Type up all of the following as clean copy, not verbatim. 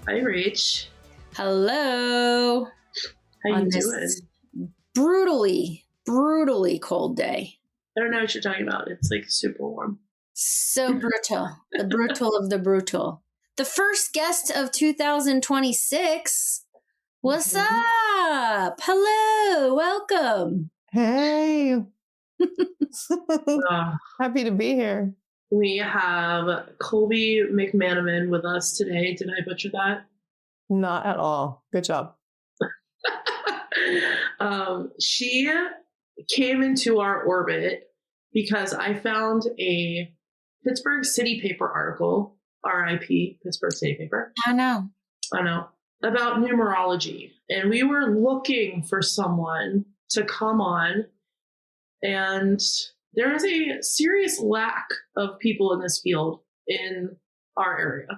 Hi, Rach. Hello. How you doing? Brutally cold day. I don't know what you're talking about. It's like super warm. So brutal. The brutal of the brutal. The first guest of 2026. What's up? Hello. Welcome. Hey. Happy to be here. We have Colbee McManamon with us today. Did I butcher that? Not at all. Good job. She came into our orbit because I found a Pittsburgh City Paper article, RIP, Pittsburgh City Paper. I know. About numerology. And we were looking for someone to come on. And there is a serious lack of people in this field in our area.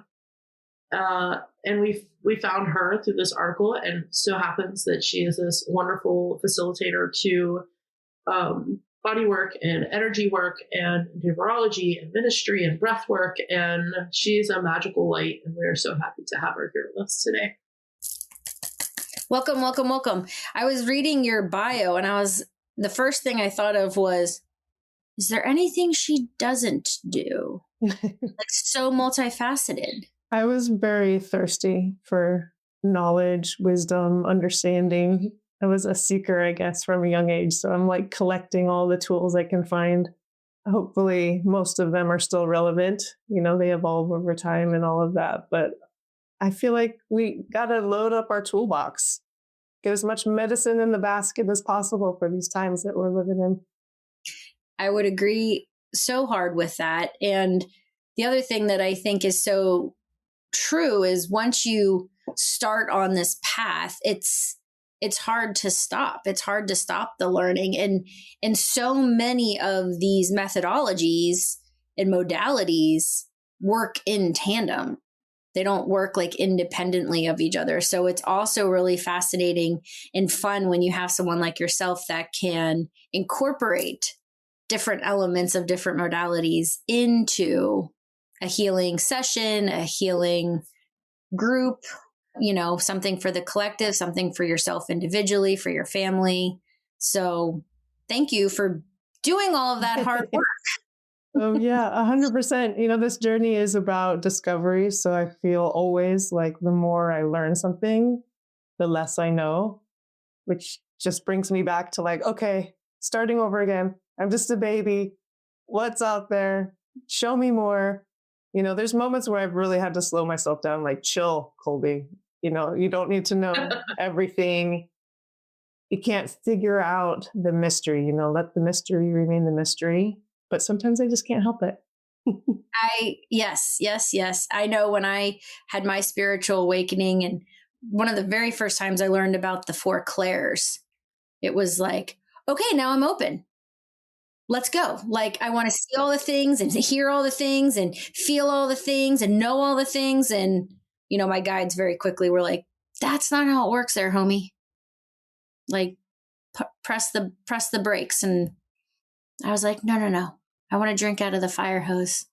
And we found her through this article, and so happens that she is this wonderful facilitator to body work and energy work and numerology and ministry and breath work. And she's a magical light, and we're so happy to have her here with us today. Welcome. I was reading your bio, and the first thing I thought of was, is there anything she doesn't do? Like, so multifaceted. I was very thirsty for knowledge, wisdom, understanding. I was a seeker, I guess, from a young age. So I'm like collecting all the tools I can find. Hopefully most of them are still relevant. You know, they evolve over time and all of that. But I feel like we got to load up our toolbox, get as much medicine in the basket as possible for these times that we're living in. I would agree so hard with that. And the other thing that I think is so true is once you start on this path, it's hard to stop. It's hard to stop the learning. And so many of these methodologies and modalities work in tandem. They don't work like independently of each other. So it's also really fascinating and fun when you have someone like yourself that can incorporate different elements of different modalities into a healing session, a healing group, you know, something for the collective, something for yourself individually, for your family. So thank you for doing all of that hard work. Oh yeah, 100%. You know, this journey is about discovery. So I feel always like the more I learn something, the less I know, which just brings me back to like, okay, starting over again. I'm just a baby. What's out there? Show me more. You know, there's moments where I've really had to slow myself down, like chill, Colbee. You know, you don't need to know everything. You can't figure out the mystery, you know, let the mystery remain the mystery. But sometimes I just can't help it. Yes. I know when I had my spiritual awakening, and one of the very first times I learned about the 4 clairs, it was like, okay, now I'm open. Let's go. Like, I want to see all the things and hear all the things and feel all the things and know all the things. And, you know, my guides very quickly were like, that's not how it works there, homie. Like, press the brakes. And I was like, no. I want to drink out of the fire hose.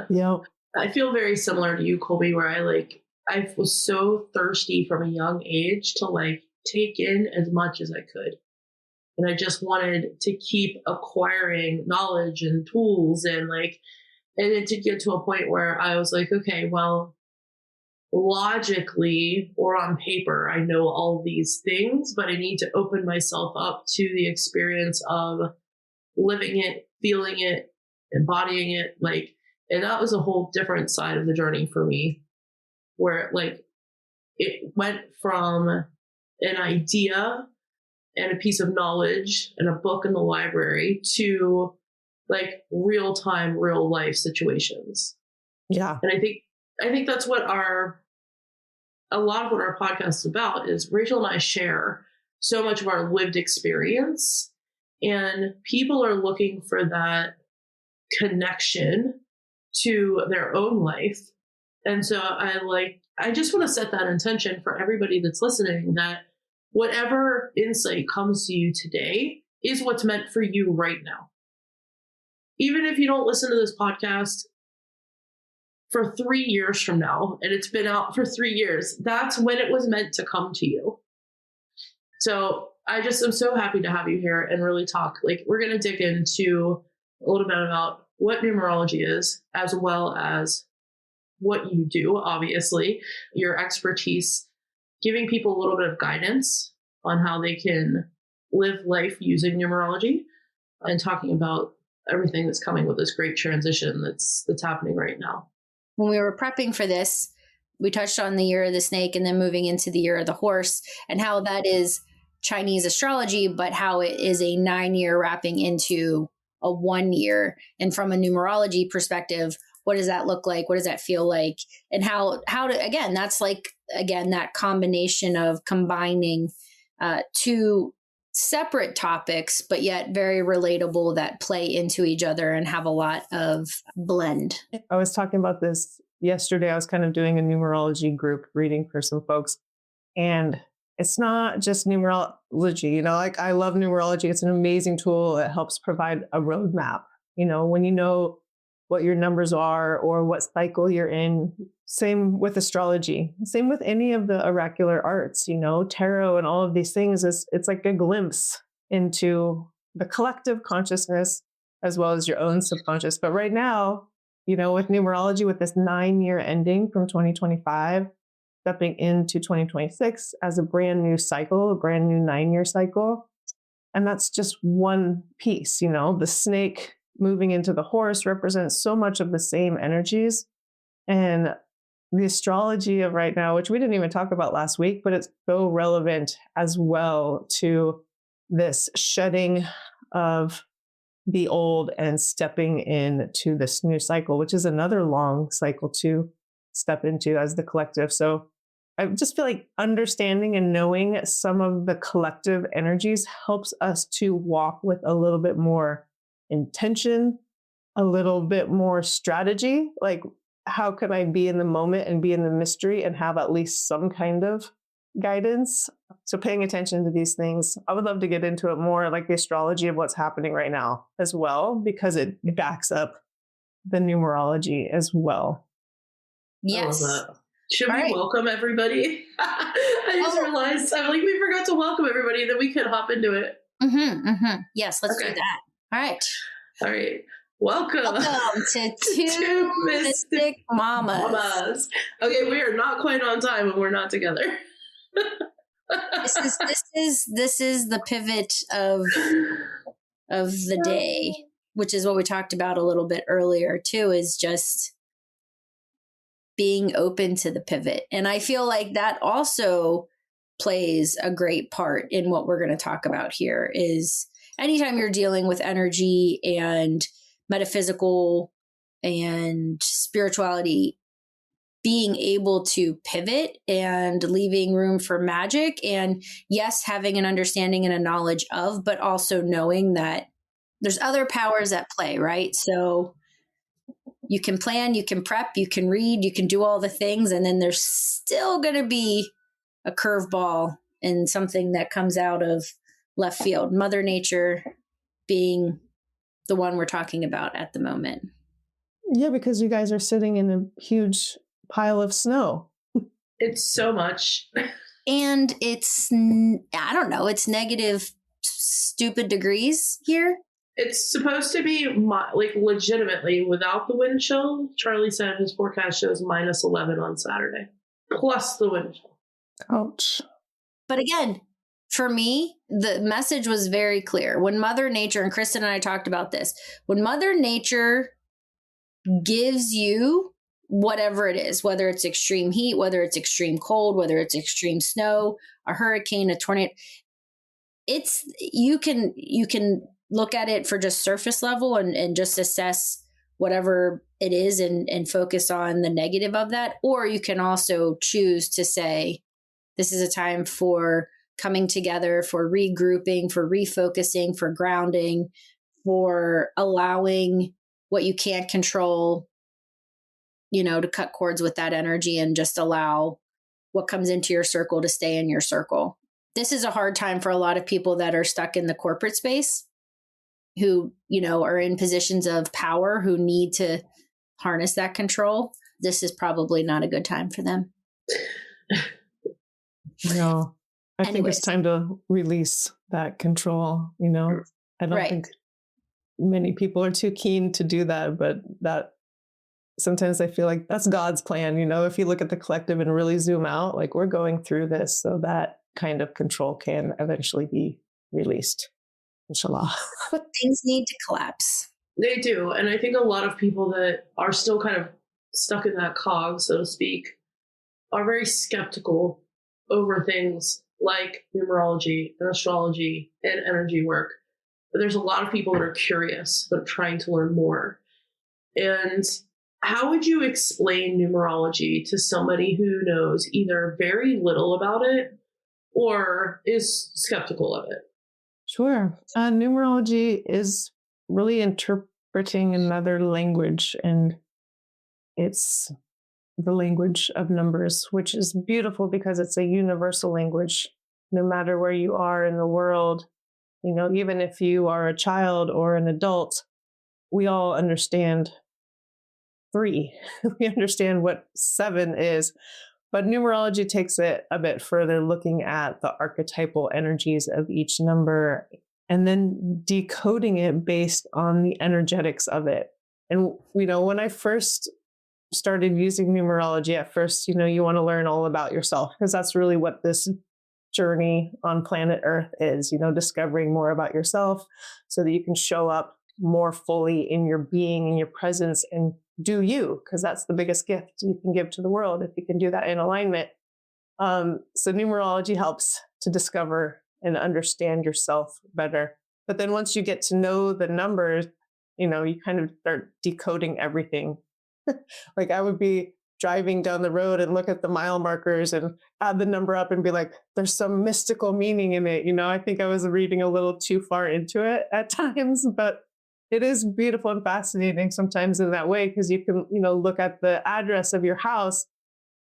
Yeah. I feel very similar to you, Colbee, where I was so thirsty from a young age to like take in as much as I could. And I just wanted to keep acquiring knowledge and tools and then to get to a point where I was like, okay, well, logically or on paper, I know all these things, but I need to open myself up to the experience of living it, feeling it, embodying it. And that was a whole different side of the journey for me, where it went from an idea and a piece of knowledge and a book in the library to real time, real life situations. Yeah. And I think that's what a lot of what our podcast is about is Rachel and I share so much of our lived experience, and people are looking for that connection to their own life. And so I just want to set that intention for everybody that's listening, that whatever insight comes to you today is what's meant for you right now. Even if you don't listen to this podcast for 3 years from now, and it's been out for 3 years, that's when it was meant to come to you. So I just am so happy to have you here and really talk. Like, we're going to dig into a little bit about what numerology is, as well as what you do, obviously, your expertise, giving people a little bit of guidance on how they can live life using numerology, and talking about everything that's coming with this great transition that's happening right now. When we were prepping for this, we touched on the year of the snake and then moving into the year of the horse, and how that is Chinese astrology, but how it is a 9-year wrapping into a 1 year. And from a numerology perspective, what does that look like? What does that feel like? And how to, again, that's like, again, that combination of combining two separate topics, but yet very relatable, that play into each other and have a lot of blend. I was talking about this yesterday. I was kind of doing a numerology group reading for some folks, and it's not just numerology, you know, like I love numerology. It's an amazing tool. It helps provide a roadmap. You know, when you know what your numbers are or what cycle you're in. Same with astrology, same with any of the oracular arts, you know, tarot and all of these things. It's like a glimpse into the collective consciousness as well as your own subconscious. But right now, you know, with numerology, with this 9-year ending from 2025, stepping into 2026 as a brand new cycle, a brand new 9-year cycle. And that's just one piece, you know, the snake moving into the horse represents so much of the same energies. And the astrology of right now, which we didn't even talk about last week, but it's so relevant as well to this shedding of the old and stepping into this new cycle, which is another long cycle to step into as the collective. So I just feel like understanding and knowing some of the collective energies helps us to walk with a little bit more intention, a little bit more strategy. Like, how can I be in the moment and be in the mystery and have at least some kind of guidance? So paying attention to these things, I would love to get into it more, like the astrology of what's happening right now as well, because it backs up the numerology as well. Yes. Should we welcome everybody? I just realized, I'm like, we forgot to welcome everybody, then we could hop into it. Yes, let's do that. All right. Welcome to Two Mystic Mamas. Okay, we are not quite on time when we're not together. This is the pivot of the day, which is what we talked about a little bit earlier too, is just being open to the pivot. And I feel like that also plays a great part in what we're going to talk about here. Is anytime you're dealing with energy and metaphysical and spirituality, being able to pivot and leaving room for magic, and yes, having an understanding and a knowledge of, but also knowing that there's other powers at play, right? So you can plan, you can prep, you can read, you can do all the things, and then there's still going to be a curveball and something that comes out of left field. Mother Nature being the one we're talking about at the moment. Yeah, because you guys are sitting in a huge pile of snow. It's so much. And it's, I don't know, it's negative stupid degrees here. It's supposed to be like legitimately without the wind chill. Charlie said his forecast shows -11 on Saturday, plus the wind chill. Ouch. But again, for me, the message was very clear. When Mother Nature, and Krystyn and I talked about this, when Mother Nature gives you whatever it is, whether it's extreme heat, whether it's extreme cold, whether it's extreme snow, a hurricane, a tornado, you can look at it for just surface level and just assess whatever it is and focus on the negative of that. Or you can also choose to say, this is a time for coming together, for regrouping, for refocusing, for grounding, for allowing what you can't control, to cut cords with that energy and just allow what comes into your circle to stay in your circle. This is a hard time for a lot of people that are stuck in the corporate space, who, are in positions of power, who need to harness that control. this is probably not a good time for them. No, I think Anyways. it's time to release that control. I don't Right. think many people are too keen to do that, but that sometimes I feel like that's God's plan. If you look at the collective and really zoom out, like we're going through this so that kind of control can eventually be released. Inshallah. Things need to collapse. They do. And I think a lot of people that are still kind of stuck in that cog, so to speak, are very skeptical over things like numerology and astrology and energy work. But there's a lot of people that are curious, that are trying to learn more. And how would you explain numerology to somebody who knows either very little about it or is skeptical of it? Sure. Numerology is really interpreting another language, and it's the language of numbers, which is beautiful because it's a universal language. No matter where you are in the world, even if you are a child or an adult, we all understand 3. We understand what 7 is. But numerology takes it a bit further, looking at the archetypal energies of each number and then decoding it based on the energetics of it. And, when I first started using numerology, at first, you want to learn all about yourself, because that's really what this journey on planet Earth is, discovering more about yourself so that you can show up more fully in your being, in your presence, and do you, because that's the biggest gift you can give to the world if you can do that in alignment. So numerology helps to discover and understand yourself better. But then once you get to know the numbers, you kind of start decoding everything. Like I would be driving down the road and look at the mile markers and add the number up and be like, there's some mystical meaning in it. I think I was reading a little too far into it at times, but it is beautiful and fascinating sometimes in that way, because you can, look at the address of your house,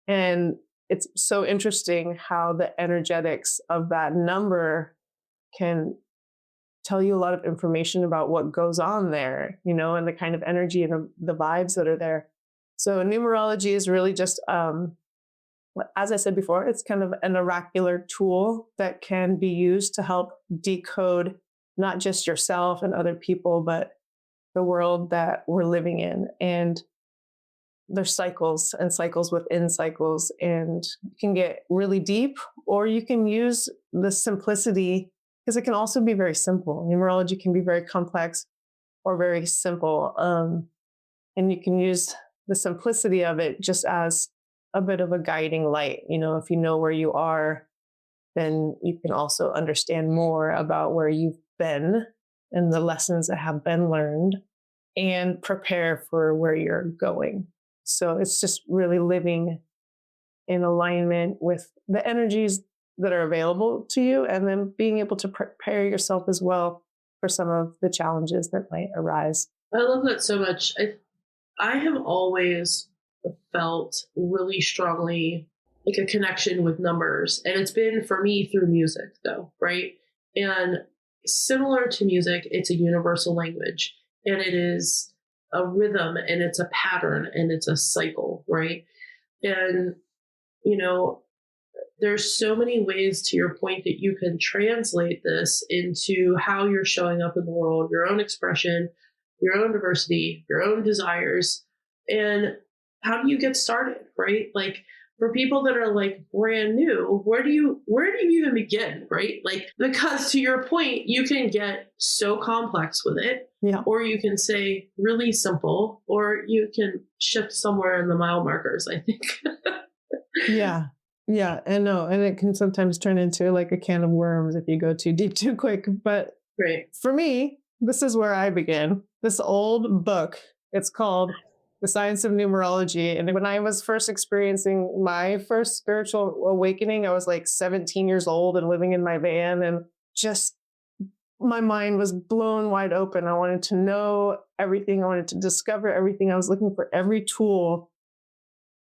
and it's so interesting how the energetics of that number can tell you a lot of information about what goes on there, and the kind of energy and the vibes that are there. So numerology is really just, as I said before, it's kind of an oracular tool that can be used to help decode not just yourself and other people, but the world that we're living in. And there's cycles and cycles within cycles, and you can get really deep, or you can use the simplicity, because it can also be very simple. Numerology can be very complex or very simple. And you can use the simplicity of it just as a bit of a guiding light. If you know where you are, then you can also understand more about where you've been and the lessons that have been learned, and prepare for where you're going. So it's just really living in alignment with the energies that are available to you, and then being able to prepare yourself as well for some of the challenges that might arise. I love that so much. I have always felt really strongly like a connection with numbers, and it's been for me through music though, right? And similar to music, it's a universal language, and it is a rhythm, and it's a pattern, and it's a cycle, right? And, there's so many ways, to your point, that you can translate this into how you're showing up in the world, your own expression, your own diversity, your own desires, and how do you get started, right? Like, for people that are like brand new, where do you even begin, right? Like, because to your point, you can get so complex with it, Yeah. or you can say really simple, or you can shift somewhere in the mile markers, I think. Yeah. Yeah. And no, and it can sometimes turn into like a can of worms if you go too deep too quick. But Right. for me, this is where I begin. This old book, it's called The Science of Numerology. And when I was first experiencing my first spiritual awakening, I was like 17 years old and living in my van, and just my mind was blown wide open. I wanted to know everything. I wanted to discover everything. I was looking for every tool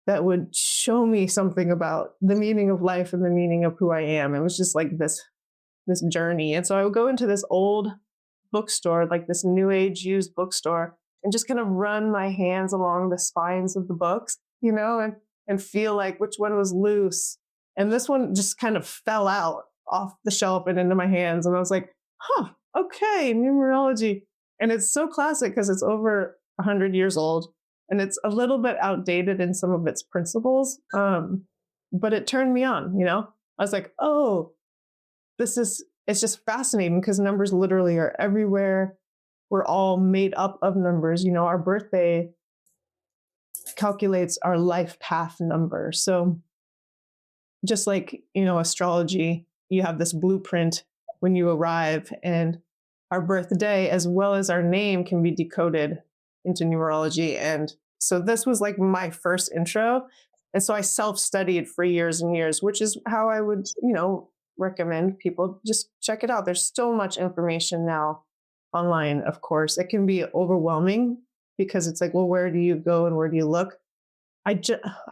that would show me something about the meaning of life and the meaning of who I am. It was just like this journey. And so I would go into this old bookstore, like this new age used bookstore, and just kind of run my hands along the spines of the books and feel like which one was loose. And this one just kind of fell out off the shelf and into my hands. And I was like, okay, numerology. And it's so classic because it's over 100 years old and it's a little bit outdated in some of its principles. But it turned me on, I was like, oh, it's just fascinating because numbers literally are everywhere. We're all made up of numbers. Our birthday calculates our life path number. So just like, astrology, you have this blueprint when you arrive, and our birthday as well as our name can be decoded into numerology. And so this was like my first intro. And so I self-studied for years and years, which is how I would, recommend people just check it out. There's so much information now online, of course. It can be overwhelming because it's like, well, where do you go and where do you look? I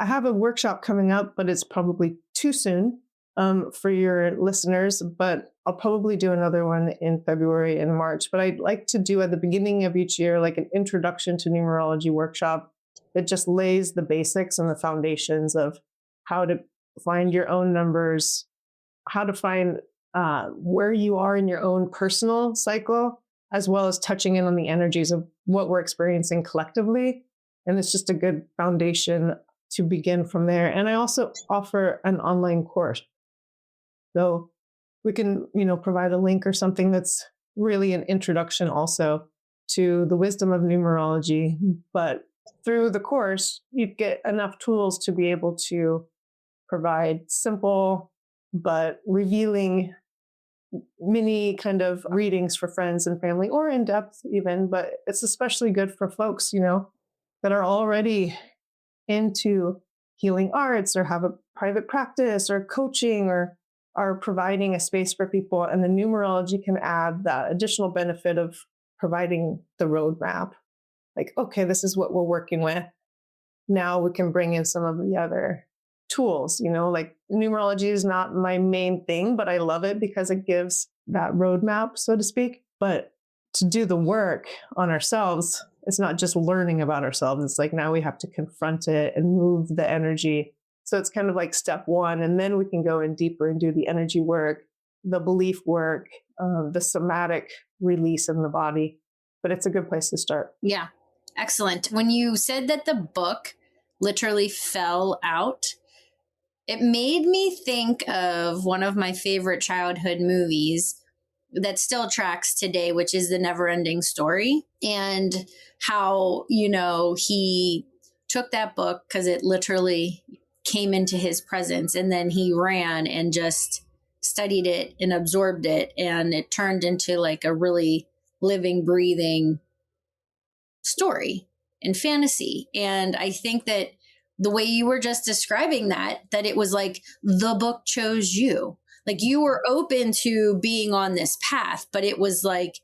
have a workshop coming up, but it's probably too soon for your listeners, but I'll probably do another one in February and March. But I'd like to do at the beginning of each year, like an introduction to numerology workshop that just lays the basics and the foundations of how to find your own numbers, how to find where you are in your own personal cycle, as well as touching in on the energies of what we're experiencing collectively. And it's just a good foundation to begin from there. And I also offer an online course. So we can, provide a link or something that's really an introduction also to the wisdom of numerology. But through the course, you get enough tools to be able to provide simple but revealing mini kind of readings for friends and family, or in depth even. But it's especially good for folks, that are already into healing arts or have a private practice or coaching or are providing a space for people. And the numerology can add that additional benefit of providing the roadmap. Like, okay, this is what we're working with. Now we can bring in some of the other tools, like numerology is not my main thing, but I love it because it gives that roadmap, so to speak. But to do the work on ourselves, it's not just learning about ourselves. It's like now we have to confront it and move the energy. So it's kind of like step one. And then we can go in deeper and do the energy work, the belief work, the somatic release in the body. But it's a good place to start. Yeah. Excellent. When you said that the book literally fell out, it made me think of one of my favorite childhood movies that still tracks today, which is The Neverending Story, and how, he took that book because it literally came into his presence, and then he ran and just studied it and absorbed it, and it turned into like a really living, breathing story and fantasy. And I think that the way you were just describing that it was like the book chose you. Like you were open to being on this path, but it was like,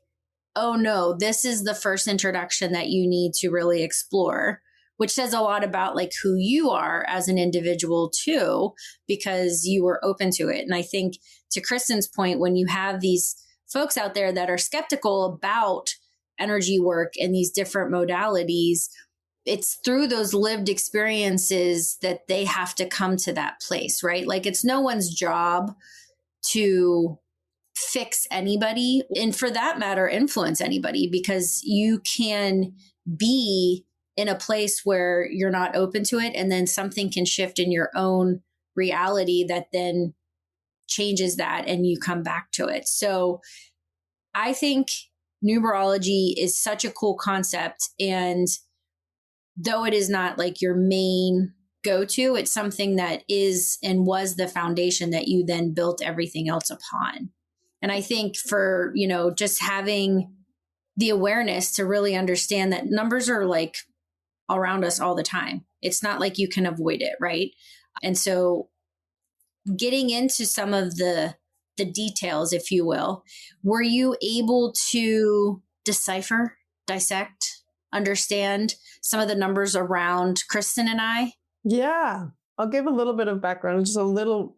oh no, this is the first introduction that you need to really explore, which says a lot about like who you are as an individual too, because you were open to it. And I think to Krystyn's point, when you have these folks out there that are skeptical about energy work and these different modalities, it's through those lived experiences that they have to come to that place, right? Like it's no one's job to fix anybody, and for that matter, influence anybody, because you can be in a place where you're not open to it, and then something can shift in your own reality that then changes that and you come back to it. So I think numerology is such a cool concept, and though it is not like your main go-to, it's something that is and was the foundation that you then built everything else upon. And I think for, just having the awareness to really understand that numbers are like around us all the time. It's not like you can avoid it, right? And so getting into some of the details, if you will, were you able to decipher, dissect, understand some of the numbers around Krystyn and I? Yeah, I'll give a little bit of background, just a little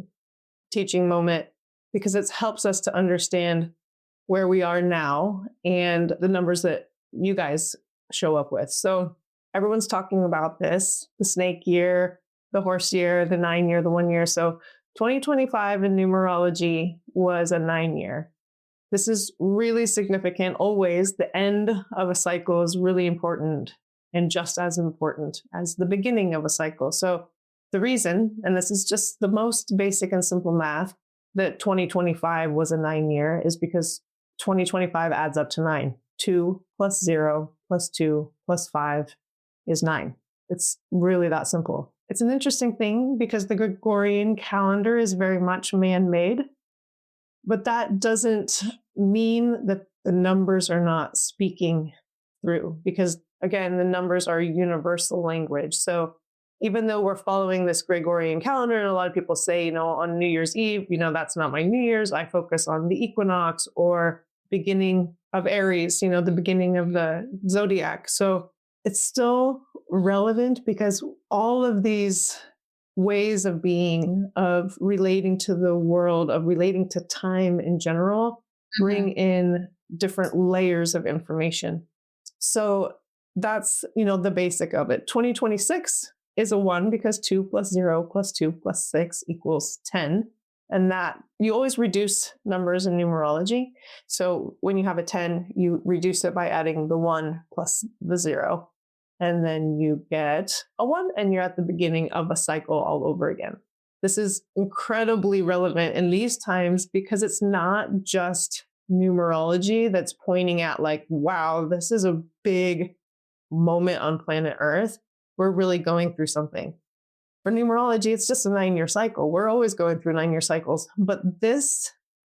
teaching moment, because it helps us to understand where we are now and the numbers that you guys show up with. So everyone's talking about this, the snake year, the horse year, the 9 year, the 1 year. So 2025 in numerology was a 9 year. This is really significant. Always the end of a cycle is really important and just as important as the beginning of a cycle. So the reason, and this is just the most basic and simple math, that 2025 was a 9 year is because 2025 adds up to 9. 2 plus 0 plus 2 plus 5 is 9. It's really that simple. It's an interesting thing because the Gregorian calendar is very much man-made, but that doesn't mean that the numbers are not speaking through, because again, the numbers are universal language. So even though we're following this Gregorian calendar, and a lot of people say, on New Year's Eve, that's not my New Year's, I focus on the equinox or beginning of Aries, the beginning of the zodiac. So it's still relevant because all of these ways of being, of relating to the world, of relating to time in general, bring in different layers of information. So that's, the basic of it. 2026 is a 1 because 2 plus 0 plus 2 plus 6 equals 10. And that you always reduce numbers in numerology. So when you have a 10, you reduce it by adding the 1 plus the 0. And then you get a 1 and you're at the beginning of a cycle all over again. This is incredibly relevant in these times because it's not just numerology that's pointing at like, wow, this is a big moment on planet Earth. We're really going through something. For numerology, it's just a 9-year cycle. We're always going through 9-year cycles. But this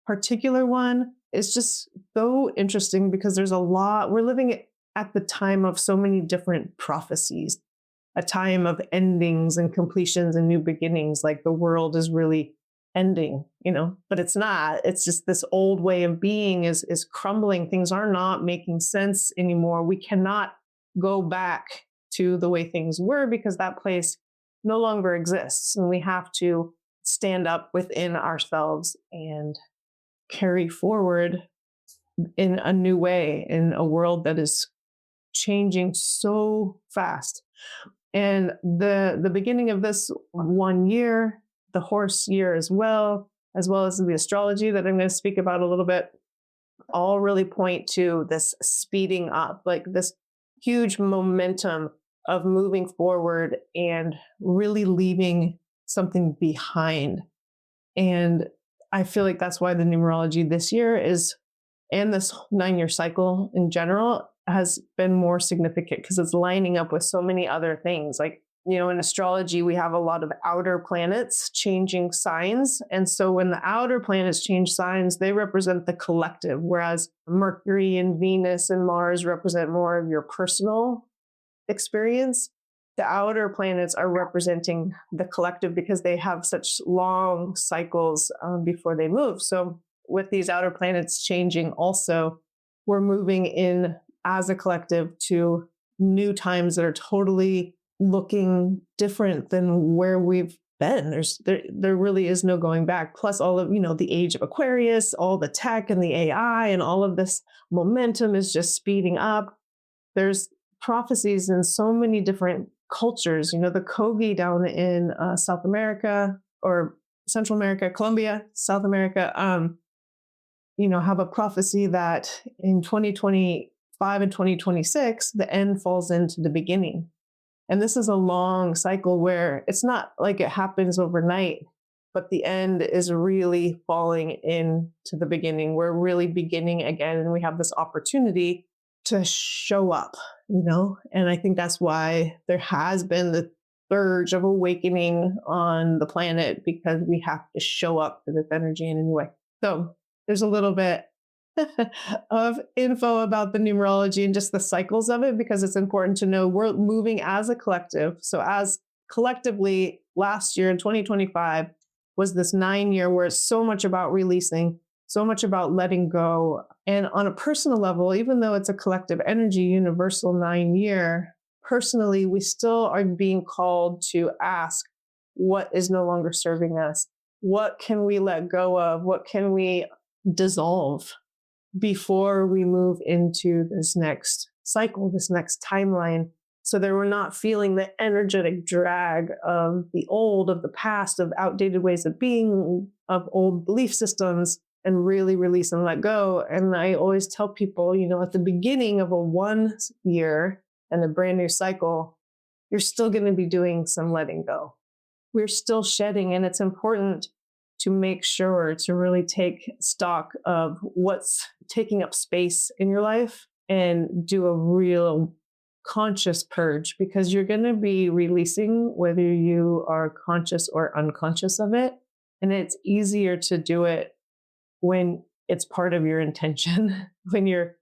particular one is just so interesting because there's a lot. We're living at the time of so many different prophecies, a time of endings and completions and new beginnings. Like the world is really ending, but it's not. It's just this old way of being is crumbling. Things are not making sense anymore. We cannot go back to the way things were because that place no longer exists. And we have to stand up within ourselves and carry forward in a new way in a world that is changing so fast. And the beginning of this 1 year, the horse year as well as the astrology that I'm going to speak about a little bit, all really point to this speeding up, like this huge momentum of moving forward and really leaving something behind. And I feel like that's why the numerology this year is, and this 9-year cycle in general, has been more significant because it's lining up with so many other things. Like, in astrology, we have a lot of outer planets changing signs. And so when the outer planets change signs, they represent the collective, whereas Mercury and Venus and Mars represent more of your personal experience. The outer planets are representing the collective because they have such long cycles before they move. So with these outer planets changing also, we're moving in as a collective to new times that are totally looking different than where we've been. There really is no going back. Plus all of, the age of Aquarius, all the tech and the AI and all of this momentum is just speeding up. There's prophecies in so many different cultures. The Colbee down in South America or Central America, Colombia, South America, have a prophecy that in 2025 and 2026, the end falls into the beginning. And this is a long cycle where it's not like it happens overnight, but the end is really falling into the beginning. We're really beginning again, and we have this opportunity to show up, and I think that's why there has been the surge of awakening on the planet, because we have to show up for this energy in a new way. So there's a little bit of info about the numerology and just the cycles of it, because it's important to know we're moving as a collective. So as collectively, last year in 2025 was this 9-year where it's so much about releasing, so much about letting go. And on a personal level, even though it's a collective energy, universal 9-year, personally, we still are being called to ask, what is no longer serving us? What can we let go of? What can we dissolve before we move into this next cycle, this next timeline So they were not feeling the energetic drag of the past, of outdated ways of being, of old belief systems, and really release and let go. And I always tell people, at the beginning of a 1 year and a brand new cycle, you're still going to be doing some letting go. We're still shedding, and it's important to make sure to really take stock of what's taking up space in your life and do a real conscious purge, because you're going to be releasing whether you are conscious or unconscious of it. And it's easier to do it when it's part of your intention, when you're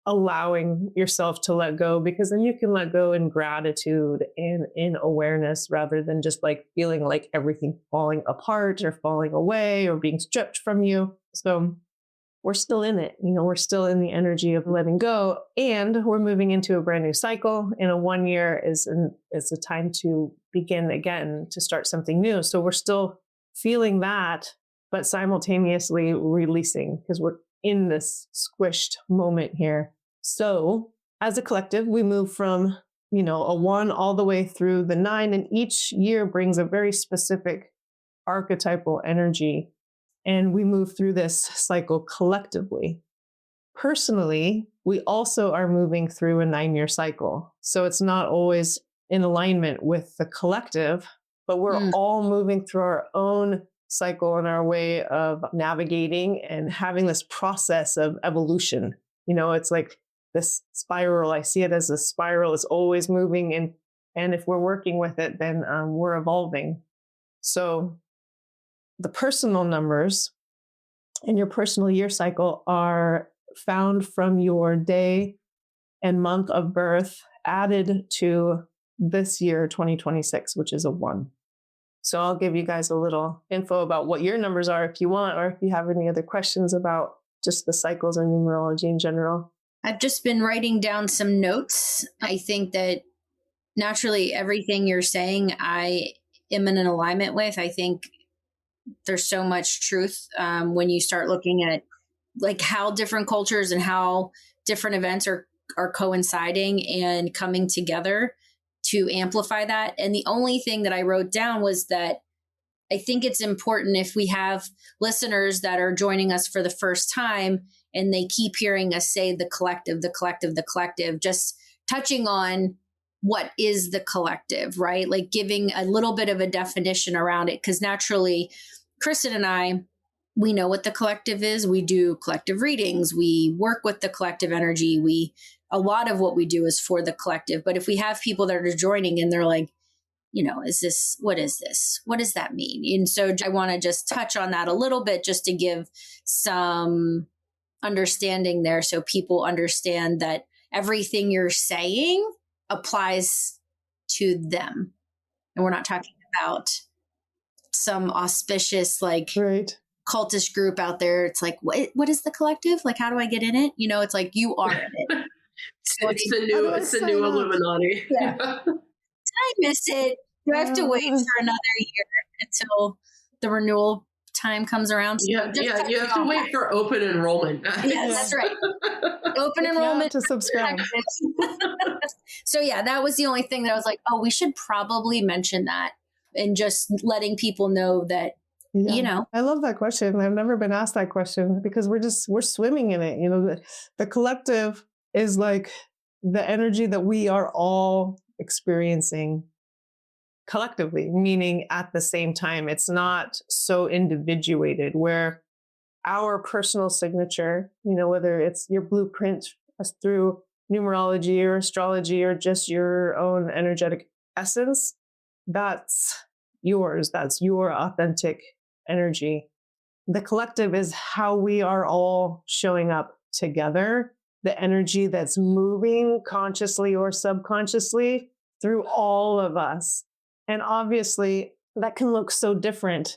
allowing yourself to let go, because then you can let go in gratitude and in awareness, rather than just like feeling like everything falling apart or falling away or being stripped from you. So we're still in it. We're still in the energy of letting go, and we're moving into a brand new cycle. And a 1 year is a time to begin again, to start something new. So we're still feeling that, but simultaneously releasing, because we're in this squished moment here. So as a collective, we move from, a 1 all the way through the 9, and each year brings a very specific archetypal energy. And we move through this cycle collectively. Personally, we also are moving through a 9-year cycle. So it's not always in alignment with the collective, but we're all moving through our own cycle and our way of navigating and having this process of evolution. It's like this spiral. I see it as a spiral. It's always moving. And if we're working with it, then we're evolving. So the personal numbers in your personal year cycle are found from your day and month of birth added to this year, 2026, which is a 1. So I'll give you guys a little info about what your numbers are if you want, or if you have any other questions about just the cycles and numerology in general. I've just been writing down some notes. I think that naturally everything you're saying, I am in an alignment with. I think there's so much truth when you start looking at like how different cultures and how different events are coinciding and coming together to amplify that. And the only thing that I wrote down was that I think it's important, if we have listeners that are joining us for the first time and they keep hearing us say the collective, the collective, the collective, just touching on what is the collective, right? Like giving a little bit of a definition around it. Because naturally, Krystyn and I, we know what the collective is. We do collective readings. We work with the collective energy. A lot of what we do is for the collective. But if we have people that are joining and they're like, what is this? What does that mean? And so I want to just touch on that a little bit, just to give some understanding there, so people understand that everything you're saying applies to them. And we're not talking about some auspicious, right, cultish group out there. It's like, what is the collective? Like, how do I get in it? It's like, you are in it. So it's the new Illuminati. Yeah. Did I miss it? Do I have to wait for another year until the renewal time comes around? So you have to wait for open enrollment. Yes, that's right. Open enrollment to subscribe. So that was the only thing that I was like, oh, we should probably mention that, and just letting people know that, I love that question. I've never been asked that question, because we're swimming in it. The collective is like the energy that we are all experiencing collectively, meaning at the same time. It's not so individuated, where our personal signature, whether it's your blueprint through numerology or astrology or just your own energetic essence, that's yours. That's your authentic energy. The collective is how we are all showing up together, the energy that's moving consciously or subconsciously through all of us. And obviously that can look so different.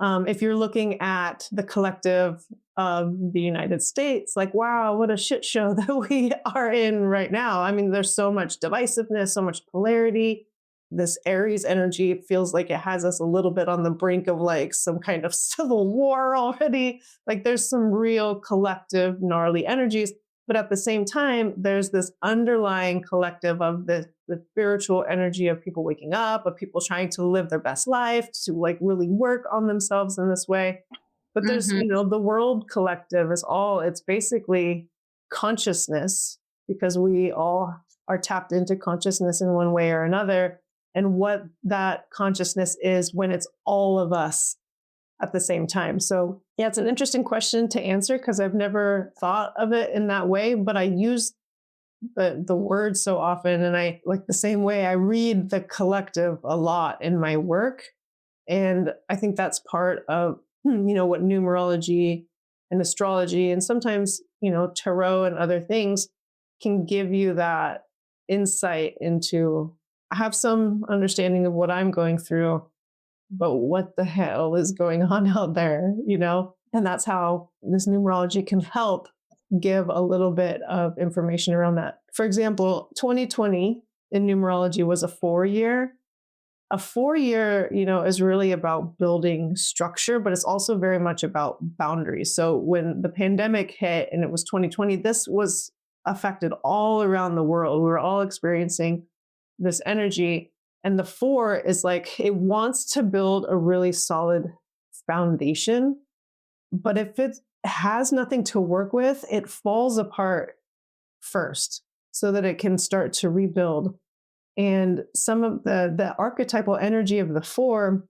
If you're looking at the collective of the United States, like, wow, what a shit show that we are in right now. I mean, there's so much divisiveness, so much polarity. This Aries energy, it feels like it has us a little bit on the brink of like some kind of civil war already. Like there's some real collective gnarly energies. But at the same time, there's this underlying collective of the spiritual energy of people waking up, of people trying to live their best life, to like really work on themselves in this way. But there's, Mhm. the world collective it's basically consciousness, because we all are tapped into consciousness in one way or another. And what that consciousness is when it's all of us at the same time. So yeah, it's an interesting question to answer because I've never thought of it in that way, but I use the word so often. And I like the same way I read the collective a lot in my work. And I think that's part of, what numerology and astrology and sometimes, tarot and other things can give you that insight into. I have some understanding of what I'm going through, but what the hell is going on out there, And that's how this numerology can help give a little bit of information around that. For example, 2020 in numerology was a 4-year. A 4-year, is really about building structure, but it's also very much about boundaries. So when the pandemic hit and it was 2020, this was affected all around the world. We were all experiencing this energy. And the 4 is like, it wants to build a really solid foundation. But if it has nothing to work with, it falls apart first so that it can start to rebuild. And some of the archetypal energy of the 4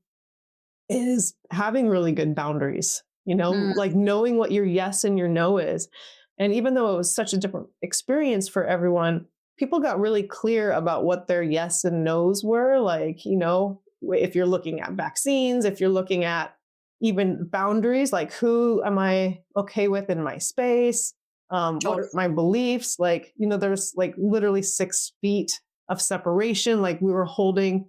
is having really good boundaries, Mm. like knowing what your yes and your no is. And even though it was such a different experience for everyone, people got really clear about what their yes and no's were. Like, if you're looking at vaccines, if you're looking at even boundaries, like who am I okay with in my space? What are my beliefs? Like, there's like literally 6 feet of separation. Like we were holding,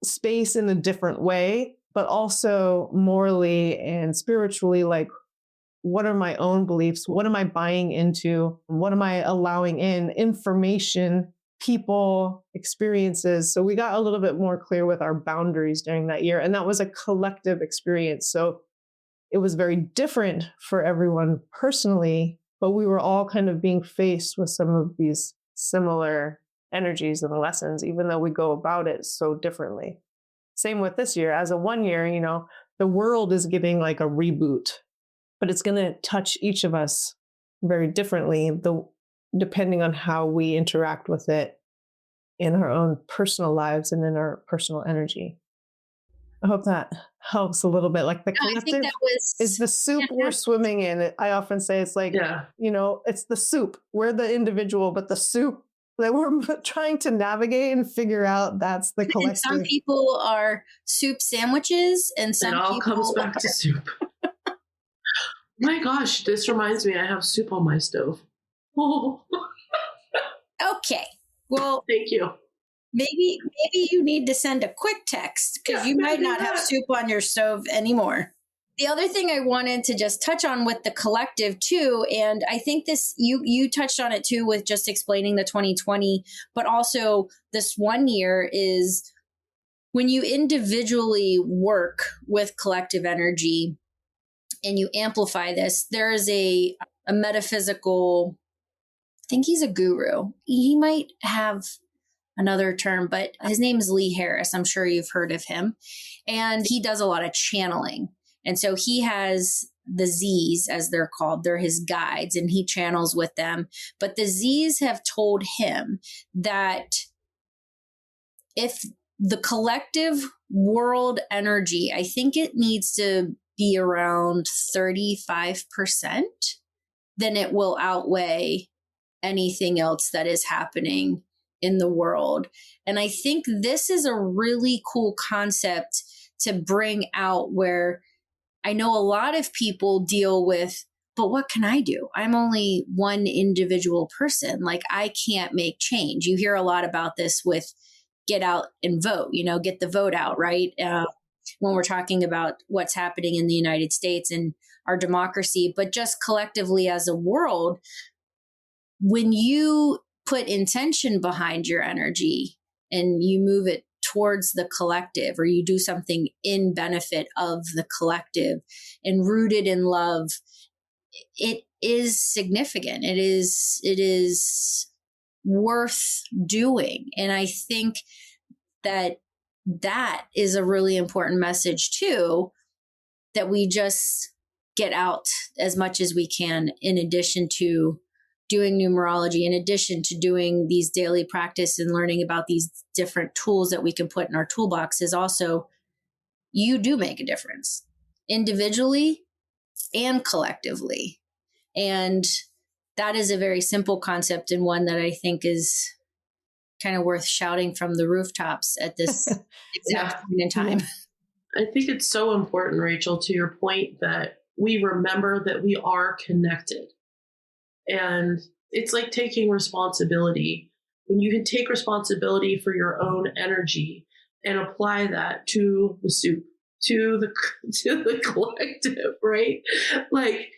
space in a different way, but also morally and spiritually, like what are my own beliefs? What am I buying into? What am I allowing in? Information, people, experiences. So we got a little bit more clear with our boundaries during that year. And that was a collective experience. So it was very different for everyone personally, but we were all kind of being faced with some of these similar energies and lessons, even though we go about it so differently. Same with this year. As a 1 year, the world is giving like a reboot, but it's going to touch each of us very differently, depending on how we interact with it in our own personal lives and in our personal energy. I hope that helps a little bit. Like the I think collective that was is the soup we're swimming in. I often say it's like, it's the soup. We're the individual, but the soup that we're trying to navigate and figure out, that's the collective. And some people are soup sandwiches and some it all people comes back to soup. My gosh, this reminds me, I have soup on my stove. Okay. Well, thank you. Maybe you need to send a quick text because you might not have soup on your stove anymore. The other thing I wanted to just touch on with the collective too, and I think this, you touched on it too with just explaining the 2020, but also this 1 year is when you individually work with collective energy and you amplify this, there is a metaphysical, I think he's a guru. He might have another term, but his name is Lee Harris. I'm sure you've heard of him. And he does a lot of channeling. And so he has the Z's, as they're called. They're his guides, and he channels with them. But the Z's have told him that if the collective world energy, I think it needs to be around 35%, then it will outweigh anything else that is happening in the world. And I think this is a really cool concept to bring out, where I know a lot of people deal with, but what can I do? I'm only one individual person. Like, I can't make change. You hear a lot about this with get out and vote, get the vote out, right? When we're talking about what's happening in the United States and our democracy, but just collectively as a world, when you put intention behind your energy and you move it towards the collective, or you do something in benefit of the collective and rooted in love, it is significant. It is worth doing. And I think that is a really important message too, that we just get out as much as we can, in addition to doing numerology, in addition to doing these daily practice and learning about these different tools that we can put in our toolbox. Is also, you do make a difference individually and collectively. And that is a very simple concept, and one that I think is kind of worth shouting from the rooftops at this exact point in time. I think it's so important, Rachel, to your point, that we remember that we are connected. And it's like taking responsibility. When you can take responsibility for your own energy and apply that to the soup, to the collective, right? Like,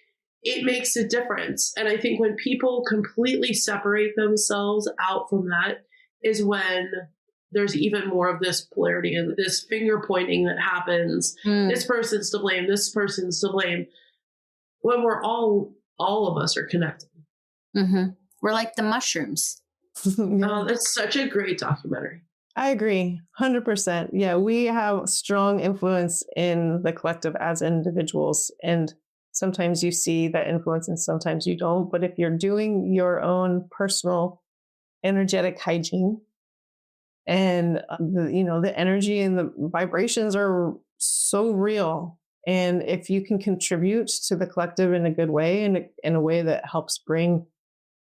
it makes a difference. And I think when people completely separate themselves out from that is when there's even more of this polarity and this finger pointing that happens. This person's to blame. This person's to blame. When we're all of us are connected. Mm-hmm. We're like the mushrooms. Oh, that's such a great documentary. I agree. 100%. Yeah. We have strong influence in the collective as individuals. And sometimes you see that influence and sometimes you don't. But if you're doing your own personal energetic hygiene, and the energy and the vibrations are so real. And if you can contribute to the collective in a good way, and in a way that helps bring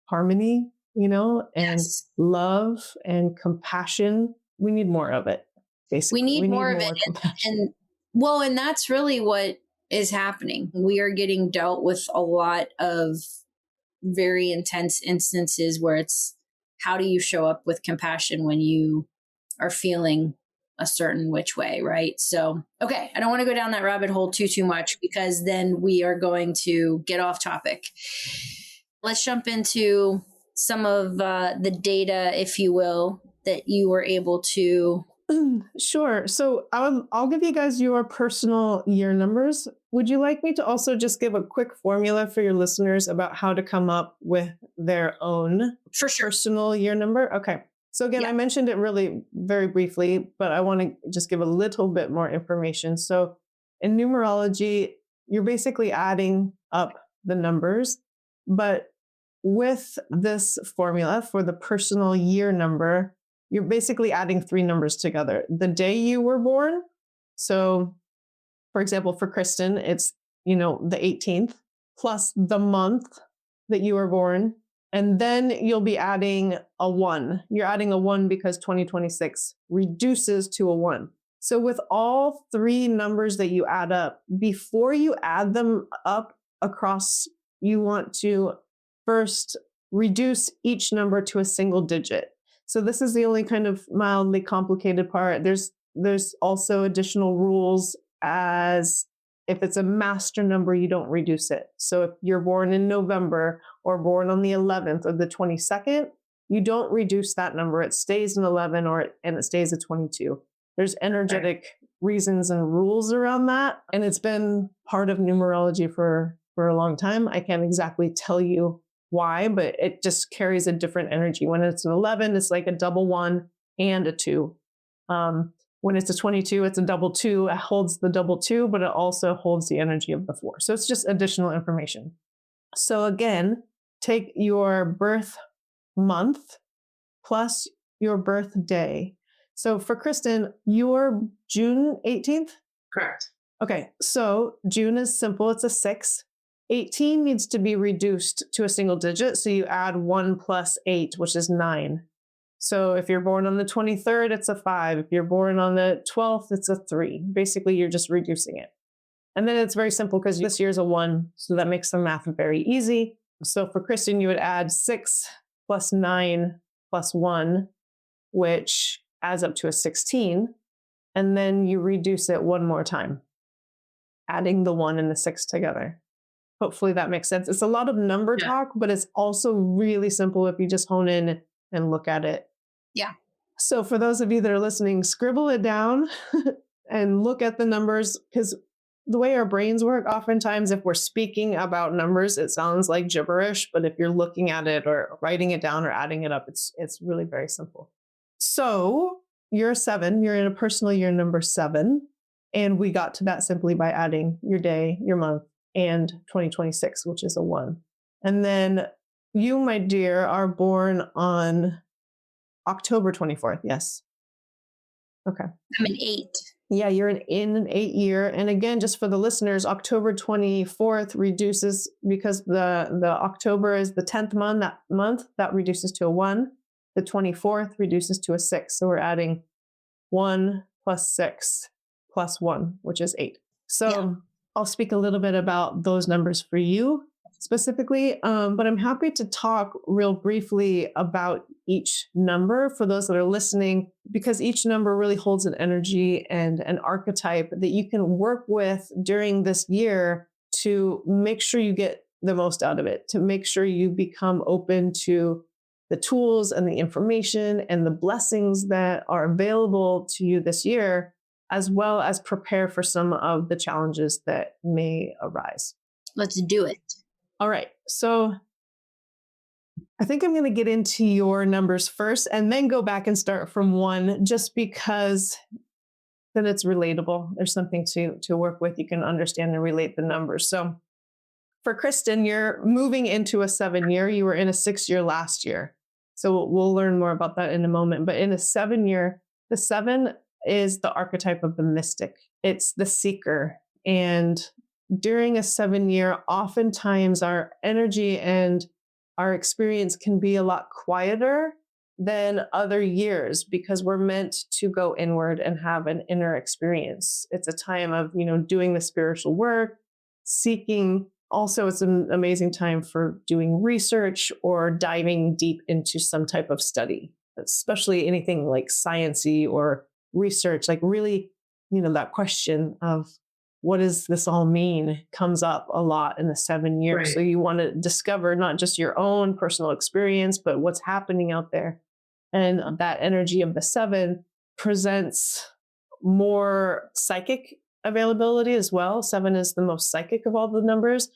harmony, and Yes. love and compassion, we need more of it. Basically, we need more of it. And that's really what is happening. We are getting dealt with a lot of very intense instances where it's, how do you show up with compassion when you are feeling a certain which way, right? So, okay, I don't want to go down that rabbit hole too much, because then we are going to get off topic. Let's jump into some of the data, if you will, that you were able to. Sure. So I'll give you guys your personal year numbers. Would you like me to also just give a quick formula for your listeners about how to come up with their own personal year number? Okay. So again, I mentioned it really very briefly, but I want to just give a little bit more information. So in numerology, you're basically adding up the numbers, but with this formula for the personal year number, you're basically adding 3 numbers together. The day you were born. So for example, for Krystyn, it's, the 18th plus the month that you were born. And then you'll be adding a 1. You're adding a 1 because 2026 reduces to a 1. So with all 3 numbers that you add up, before you add them up across, you want to first reduce each number to a single digit. So this is the only kind of mildly complicated part. There's also additional rules, as if it's a master number, you don't reduce it. So if you're born in November or born on the 11th or the 22nd, you don't reduce that number. It stays an 11 and it stays a 22. There's energetic reasons and rules around that. And it's been part of numerology for a long time. I can't exactly tell you why, but it just carries a different energy. When it's an 11, it's like a double 1 and a 2. When it's a 22, it's a double 2. It holds the double 2, but it also holds the energy of the 4. So it's just additional information. So again, take your birth month plus your birthday. So for Krystyn, you're June 18th? Correct. Okay, so June is simple. It's a 6. 18 needs to be reduced to a single digit. So you add 1 plus 8, which is 9. So if you're born on the 23rd, it's a 5. If you're born on the 12th, it's a 3. Basically, you're just reducing it. And then it's very simple because this year's a 1. So that makes the math very easy. So for Krystyn, you would add 6 plus 9 plus 1, which adds up to a 16. And then you reduce it one more time, adding the 1 and the 6 together. Hopefully that makes sense. It's a lot of number talk, but it's also really simple if you just hone in and look at it. Yeah. So for those of you that are listening, scribble it down and look at the numbers, because the way our brains work, oftentimes if we're speaking about numbers, it sounds like gibberish, but if you're looking at it or writing it down or adding it up, it's really very simple. So you're 7, you're in a personal year number 7. And we got to that simply by adding your day, your month, and 2026, which is a 1. And then you, my dear, are born on October 24th. Yes. Okay. I'm an 8. Yeah, you're in an 8 year. And again, just for the listeners, October 24th reduces because the October is the 10th month that reduces to a 1. The 24th reduces to a 6. So we're adding 1 plus 6 plus 1, which is 8. So I'll speak a little bit about those numbers for you specifically, but I'm happy to talk real briefly about each number for those that are listening, because each number really holds an energy and an archetype that you can work with during this year to make sure you get the most out of it, to make sure you become open to the tools and the information and the blessings that are available to you this year, as well as prepare for some of the challenges that may arise. Let's do it. All right. So I think I'm going to get into your numbers first and then go back and start from 1, just because then it's relatable. There's something to work with. You can understand and relate the numbers. So for Krystyn, you're moving into a 7 year. You were in a 6 year last year. So we'll learn more about that in a moment. But in a 7 year, the 7 is the archetype of the mystic. It's the seeker. And during a 7 year, oftentimes our energy and our experience can be a lot quieter than other years because we're meant to go inward and have an inner experience. It's a time of, doing the spiritual work, seeking. Also, it's an amazing time for doing research or diving deep into some type of study, especially anything like sciencey or research, like really, that question of what does this all mean comes up a lot in the 7 years. Right. So you want to discover not just your own personal experience, but what's happening out there. And that energy of the 7 presents more psychic availability as well. 7 is the most psychic of all the numbers.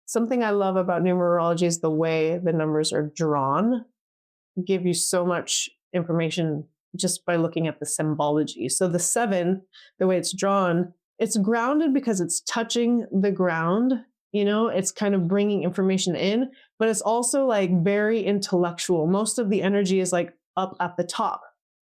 Something I love about numerology is the way the numbers are drawn. Give you so much information just by looking at the symbology. So the 7, the way it's drawn, it's grounded because it's touching the ground. It's kind of bringing information in, but it's also like very intellectual. Most of the energy is like up at the top.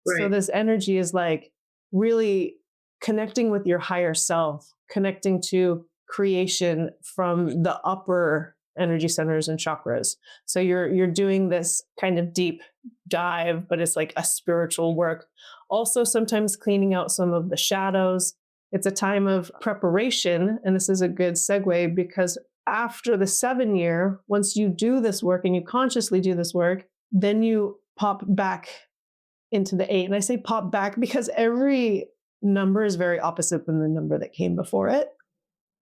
Right. So this energy is like really connecting with your higher self, connecting to creation from the upper energy centers and chakras. So you're doing this kind of deep dive, but it's like a spiritual work. Also, sometimes cleaning out some of the shadows. It's a time of preparation. And this is a good segue because after the 7 year, once you do this work and you consciously do this work, then you pop back into the 8. And I say pop back because every number is very opposite than the number that came before it,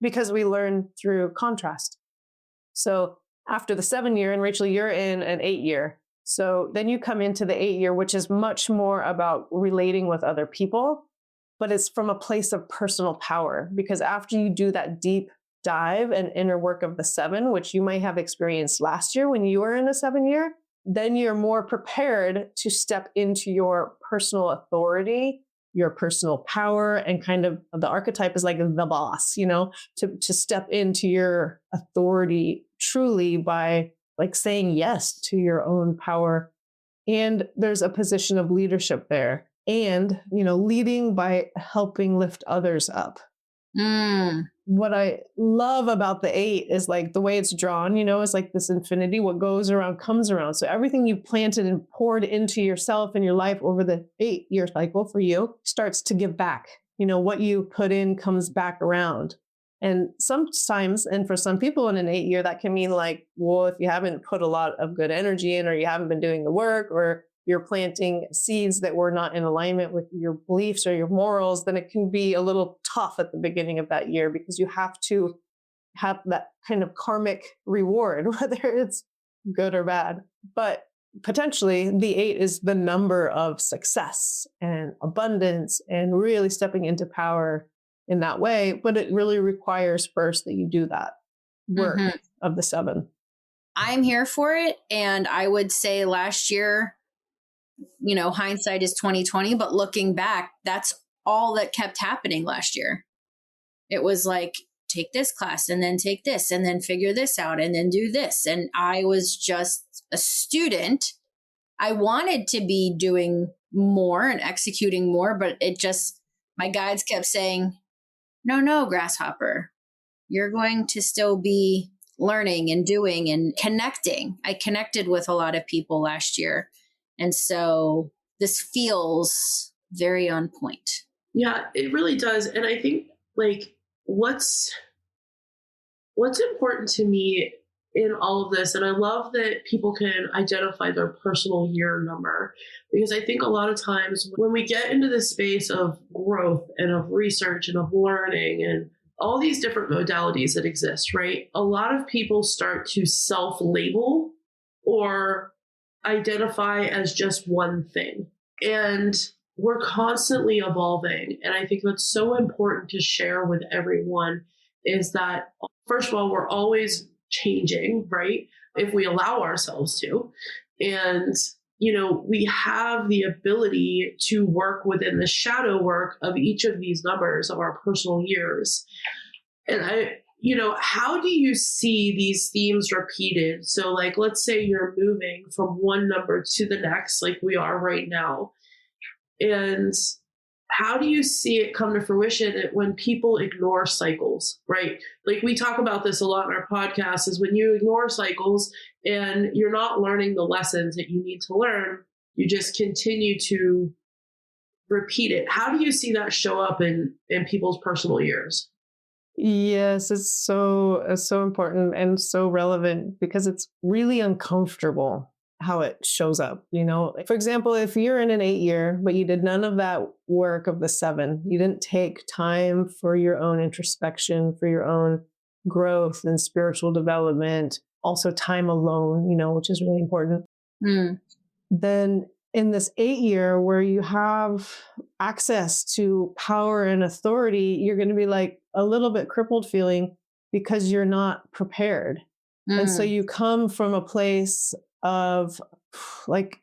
because we learn through contrast. So after the 7 year, and Rachael, you're in an 8 year. So then you come into the 8 year, which is much more about relating with other people, but it's from a place of personal power. Because after you do that deep dive and inner work of the 7, which you might have experienced last year when you were in a 7 year, then you're more prepared to step into your personal authority, your personal power, and kind of the archetype is like the boss, to step into your authority truly by like saying yes to your own power. And there's a position of leadership there, and, leading by helping lift others up. What I love about the 8 is like the way it's drawn, is like this infinity. What goes around comes around. So everything you planted and poured into yourself and your life over the 8 year cycle for you starts to give back. What you put in comes back around. And sometimes, and for some people in an 8 year, that can mean like, well, if you haven't put a lot of good energy in, or you haven't been doing the work, or you're planting seeds that were not in alignment with your beliefs or your morals, then it can be a little tough at the beginning of that year, because you have to have that kind of karmic reward, whether it's good or bad. But potentially the 8 is the number of success and abundance and really stepping into power in that way, but it really requires first that you do that work of the 7. I'm here for it. And I would say last year, you know, hindsight is 2020, but looking back, that's all that kept happening last year. It was like, take this class and then take this and then figure this out and then do this. And I was just a student. I wanted to be doing more and executing more, but it just, my guides kept saying, no, grasshopper, you're going to still be learning and doing and connecting. I connected with a lot of people last year. And so this feels very on point. Yeah, it really does. And I think like what's important to me in all of this, and I love that people can identify their personal year number, because I think a lot of times when we get into this space of growth and of research and of learning and all these different modalities that exist, right? A lot of people start to self-label or identify as just one thing. And we're constantly evolving. And I think that's so important to share with everyone is that, first of all, we're always changing, right? If we allow ourselves to. And, you know, we have the ability to work within the shadow work of each of these numbers of our personal years. And you know, how do you see these themes repeated? So like, let's say you're moving from one number to the next, like we are right now. And how do you see it come to fruition when people ignore cycles, right? Like we talk about this a lot in our podcast is when you ignore cycles and you're not learning the lessons that you need to learn, you just continue to repeat it. How do you see that show up in people's personal years? Yes, it's so important and so relevant because it's really uncomfortable how it shows up. You know, for example, if you're in an 8 year, but you did none of that work of the 7, you didn't take time for your own introspection, for your own growth and spiritual development, also time alone, you know, which is really important. Then in this 8 year where you have access to power and authority, you're going to be like a little bit crippled feeling because you're not prepared. And so you come from a place of like,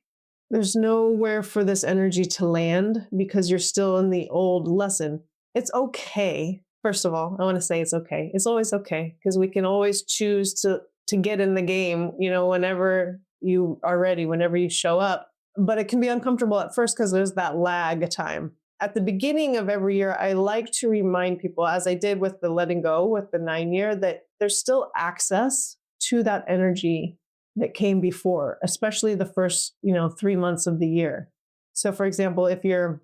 there's nowhere for this energy to land because you're still in the old lesson. It's okay. First of all, I want to say it's okay. It's always okay because we can always choose to get in the game, you know, whenever you are ready, whenever you show up. But it can be uncomfortable at first because there's that lag time. At the beginning of every year, I like to remind people, as I did with the letting go with the 9 year, that there's still access to that energy that came before, especially the first, 3 months of the year. So for example, if you're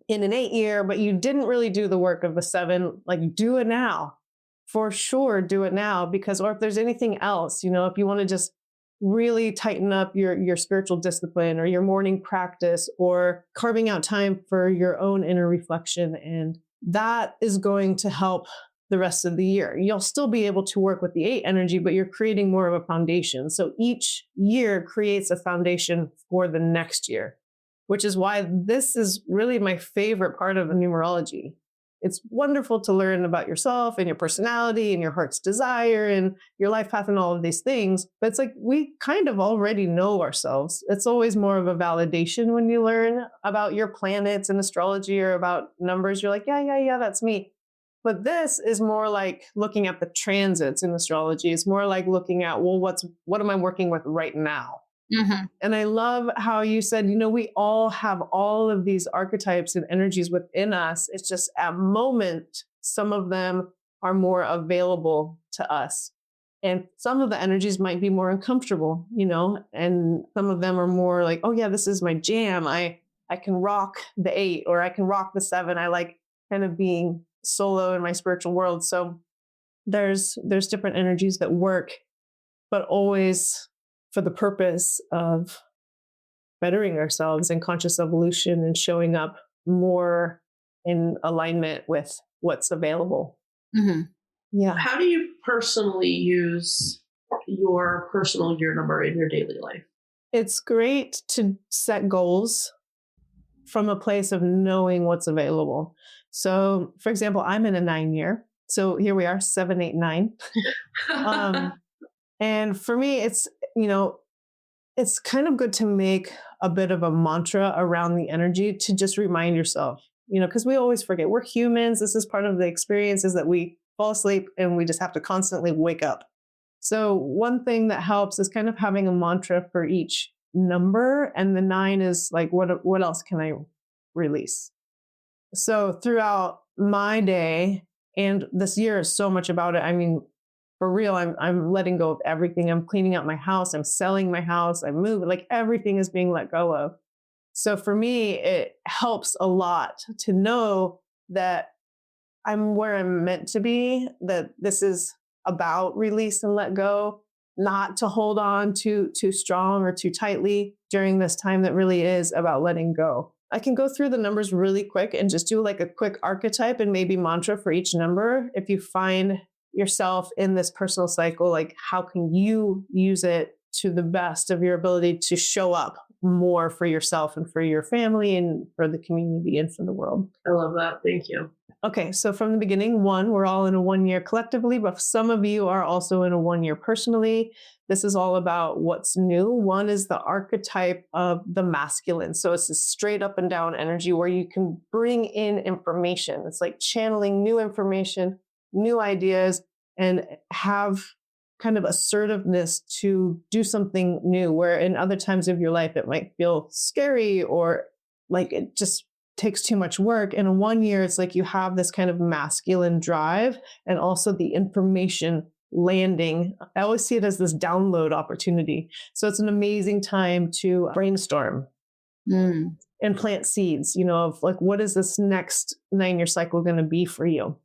in an 8 year, but you didn't really do the work of the 7, like do it now. For sure, do it now because, or if there's anything else, if you want to just really tighten up your spiritual discipline or your morning practice or carving out time for your own inner reflection. And that is going to help the rest of the year. You'll still be able to work with the 8 energy, but you're creating more of a foundation. So each year creates a foundation for the next year, which is why this is really my favorite part of numerology. It's wonderful to learn about yourself and your personality and your heart's desire and your life path and all of these things. But it's like we kind of already know ourselves. It's always more of a validation when you learn about your planets and astrology or about numbers. You're like, yeah, that's me. But this is more like looking at the transits in astrology. It's more like looking at, well, what am I working with right now? Mm-hmm. And I love how you said, we all have all of these archetypes and energies within us. It's just at moment, some of them are more available to us. And some of the energies might be more uncomfortable, and some of them are more like, oh yeah, this is my jam. I can rock the 8 or I can rock the 7. I like kind of being solo in my spiritual world. So there's different energies that work, but always for the purpose of bettering ourselves and conscious evolution and showing up more in alignment with what's available. Mm-hmm. Yeah. How do you personally use your personal year number in your daily life? It's great to set goals from a place of knowing what's available. So, for example, I'm in a 9-year. So here we are, 7, 8, 9. And for me, it's, it's kind of good to make a bit of a mantra around the energy to just remind yourself, because we always forget we're humans. This is part of the experience, is that we fall asleep and we just have to constantly wake up. So one thing that helps is kind of having a mantra for each number. And the 9 is like, what else can I release? So throughout my day, and this year is so much about it. I mean, for real, I'm letting go of everything. I'm cleaning out my house. I'm selling my house. I'm moving. Like everything is being let go of. So for me, it helps a lot to know that I'm where I'm meant to be, that this is about release and let go, not to hold on too strong or too tightly during this time that really is about letting go. I can go through the numbers really quick and just do like a quick archetype and maybe mantra for each number. If you find yourself in this personal cycle, like how can you use it to the best of your ability to show up more for yourself and for your family and for the community and for the world? I love that. Thank you. Okay, so from the beginning, 1, we're all in a 1 year collectively, but some of you are also in a 1 year personally. This is all about what's new. 1 is the archetype of the masculine. So it's a straight up and down energy where you can bring in information. It's like channeling new information, new ideas, and have kind of assertiveness to do something new, where in other times of your life, it might feel scary or like it just takes too much work. In a 1 year, it's like you have this kind of masculine drive and also the information landing. I always see it as this download opportunity. So it's an amazing time to brainstorm and plant seeds, of like, what is this next 9-year cycle going to be for you?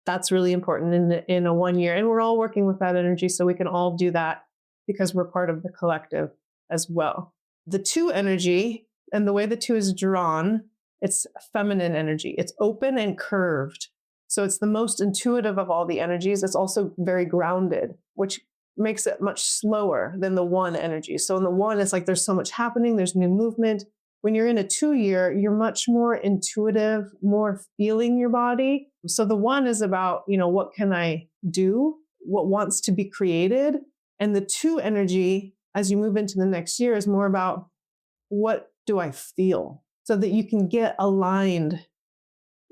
That's really important in a 1 year. And we're all working with that energy. So we can all do that because we're part of the collective as well. The 2 energy and the way the 2 is drawn, it's feminine energy. It's open and curved. So it's the most intuitive of all the energies. It's also very grounded, which makes it much slower than the 1 energy. So in the 1, it's like there's so much happening. There's new movement. When you're in a 2 year, you're much more intuitive, more feeling your body. So the 1 is about, what can I do? What wants to be created? And the 2 energy, as you move into the next year, is more about what do I feel? So that you can get aligned.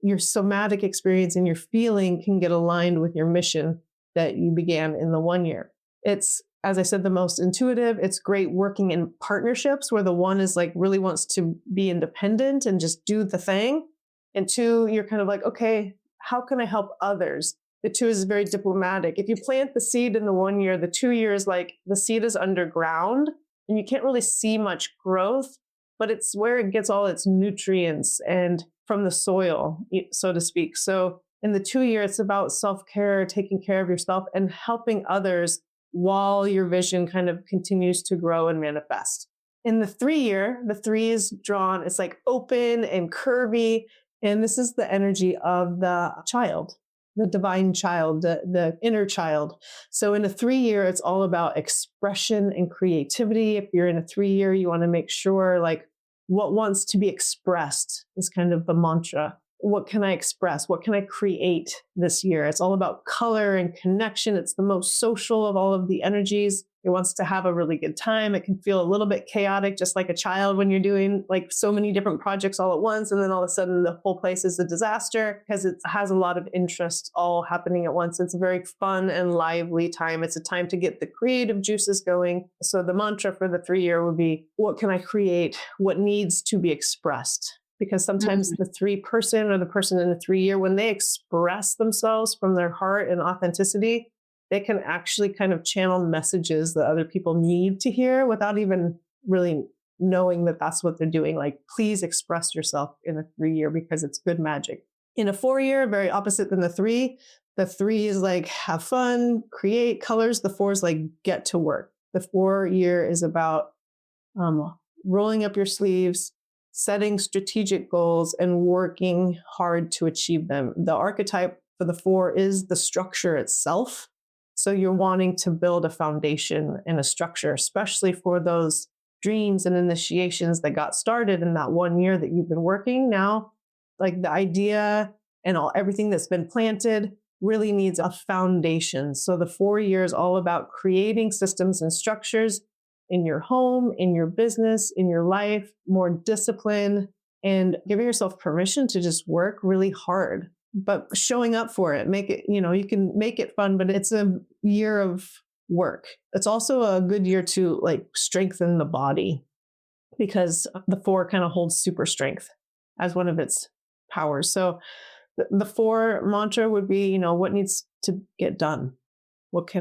Your somatic experience and your feeling can get aligned with your mission that you began in the 1 year. It's, as I said, the most intuitive. It's great working in partnerships where the 1 is like really wants to be independent and just do the thing. And 2, you're kind of like, okay, how can I help others? The 2 is very diplomatic. If you plant the seed in the 1 year, the 2 years, like the seed is underground and you can't really see much growth, but it's where it gets all its nutrients and from the soil, so to speak. So in the 2 year, it's about self-care, taking care of yourself and helping others while your vision kind of continues to grow and manifest. In the 3 year, the 3 is drawn, it's like open and curvy. And this is the energy of the child, the divine child, the inner child. So in a 3 year, it's all about expression and creativity. If you're in a 3 year, you want to make sure like what wants to be expressed is kind of the mantra. What can I express? What can I create this year? It's all about color and connection. It's the most social of all of the energies. It wants to have a really good time. It can feel a little bit chaotic, just like a child when you're doing like so many different projects all at once. And then all of a sudden the whole place is a disaster because it has a lot of interest all happening at once. It's a very fun and lively time. It's a time to get the creative juices going. So the mantra for the 3 year would be, what can I create? What needs to be expressed? Because sometimes the 3 person or the person in the 3 year, when they express themselves from their heart and authenticity, they can actually kind of channel messages that other people need to hear without even really knowing that that's what they're doing. Like, please express yourself in a 3 year because it's good magic. In a 4 year, very opposite than the 3. The 3 is like, have fun, create colors. The 4 is like, get to work. The 4 year is about rolling up your sleeves, setting strategic goals and working hard to achieve them. The archetype for the 4 is the structure itself. So you're wanting to build a foundation and a structure, especially for those dreams and initiations that got started in that 1 year that you've been working. Now, like the idea and everything that's been planted really needs a foundation. So the 4 years all about creating systems and structures in your home, in your business, in your life, more discipline, and giving yourself permission to just work really hard, but showing up for it. Make it, you can make it fun, but it's a year of work. It's also a good year to like strengthen the body, because the 4 kind of holds super strength as one of its powers. So the 4 mantra would be, what needs to get done? What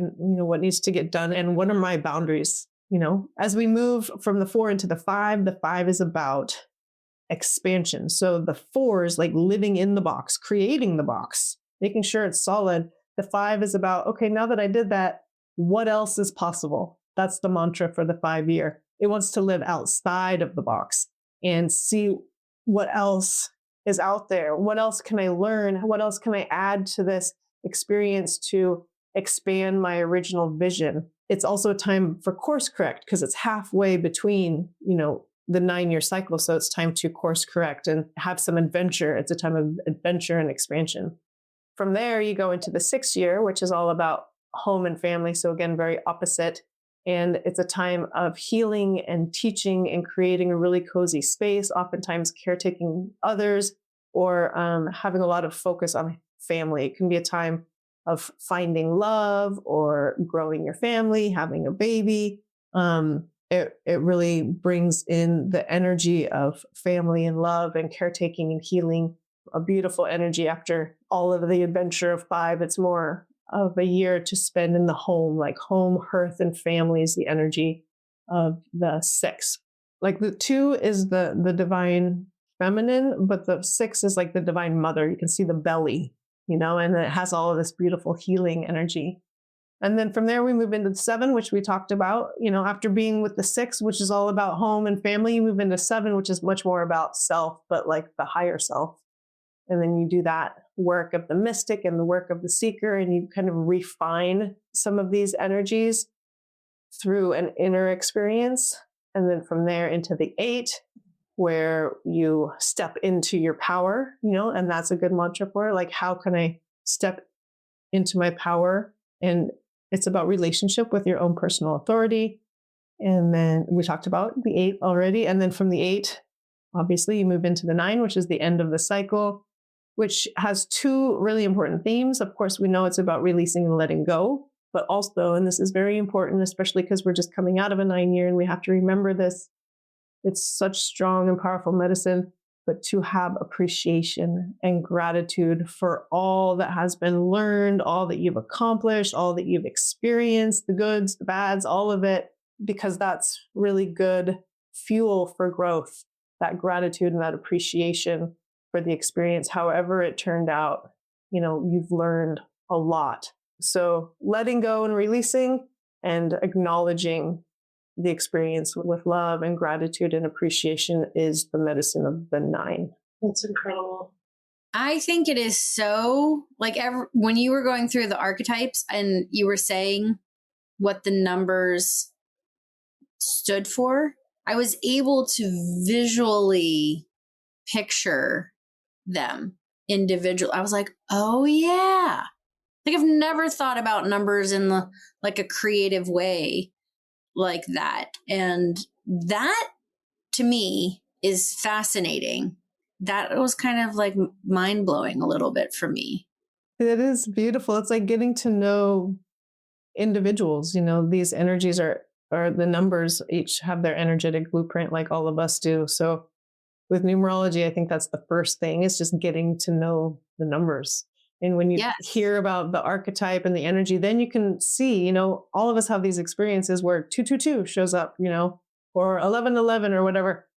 needs to get done? And what are my boundaries? As we move from the 4 into the 5 is about expansion. So the 4 is like living in the box, creating the box, making sure it's solid. The 5 is about, okay, now that I did that, what else is possible? That's the mantra for the 5 year. It wants to live outside of the box and see what else is out there. What else can I learn? What else can I add to this experience to expand my original vision? It's also a time for course correct, because it's halfway between, the 9-year cycle. So it's time to course correct and have some adventure. It's a time of adventure and expansion. From there, you go into the 6th year, which is all about home and family. So again, very opposite. And it's a time of healing and teaching and creating a really cozy space, oftentimes caretaking others, or having a lot of focus on family. It can be a time of finding love or growing your family, having a baby. It really brings in the energy of family and love and caretaking and healing, a beautiful energy. After all of the adventure of 5, it's more of a year to spend in the home, like home, hearth, and family is the energy of the 6. Like the 2 is the divine feminine, but the 6 is like the divine mother. You can see the belly, and it has all of this beautiful healing energy. And then from there, we move into the 7, which we talked about, after being with the 6, which is all about home and family, you move into 7, which is much more about self, but like the higher self. And then you do that work of the mystic and the work of the seeker, and you kind of refine some of these energies through an inner experience. And then from there into the 8, where you step into your power, and that's a good mantra for it. Like, how can I step into my power? And it's about relationship with your own personal authority. And then we talked about the 8 already. And then from the 8, obviously you move into the 9, which is the end of the cycle, which has 2 really important themes. Of course, we know it's about releasing and letting go, but also, and this is very important, especially because we're just coming out of a 9 year and we have to remember this, it's such strong and powerful medicine, but to have appreciation and gratitude for all that has been learned, all that you've accomplished, all that you've experienced, the goods, the bads, all of it, because that's really good fuel for growth, that gratitude and that appreciation for the experience, however it turned out. You've learned a lot. So letting go and releasing and acknowledging the experience with love and gratitude and appreciation is the medicine of the 9. That's incredible. I think it is so, like, when you were going through the archetypes and you were saying what the numbers stood for, I was able to visually picture them individual. I was like, oh yeah. Like, I've never thought about numbers in a creative way like that. And that to me is fascinating. That was kind of like mind blowing a little bit for me. It is beautiful. It's like getting to know individuals. These energies are the numbers each have their energetic blueprint, like all of us do. So with numerology, I think that's the first thing, is just getting to know the numbers. And when you hear about the archetype and the energy, then you can see, all of us have these experiences where 222 shows up, or 1111 or whatever.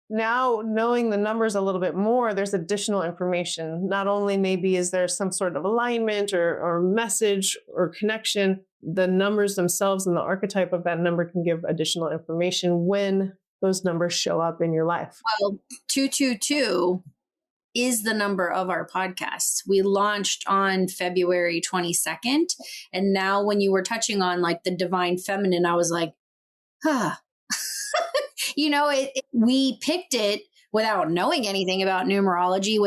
Now, knowing the numbers a little bit more, there's additional information. Not only maybe is there some sort of alignment or message or connection, the numbers themselves and the archetype of that number can give additional information when those numbers show up in your life. Well, 222 is the number of our podcast. We launched on February 22nd. And now when you were touching on like the divine feminine, I was like, We picked it without knowing anything about numerology,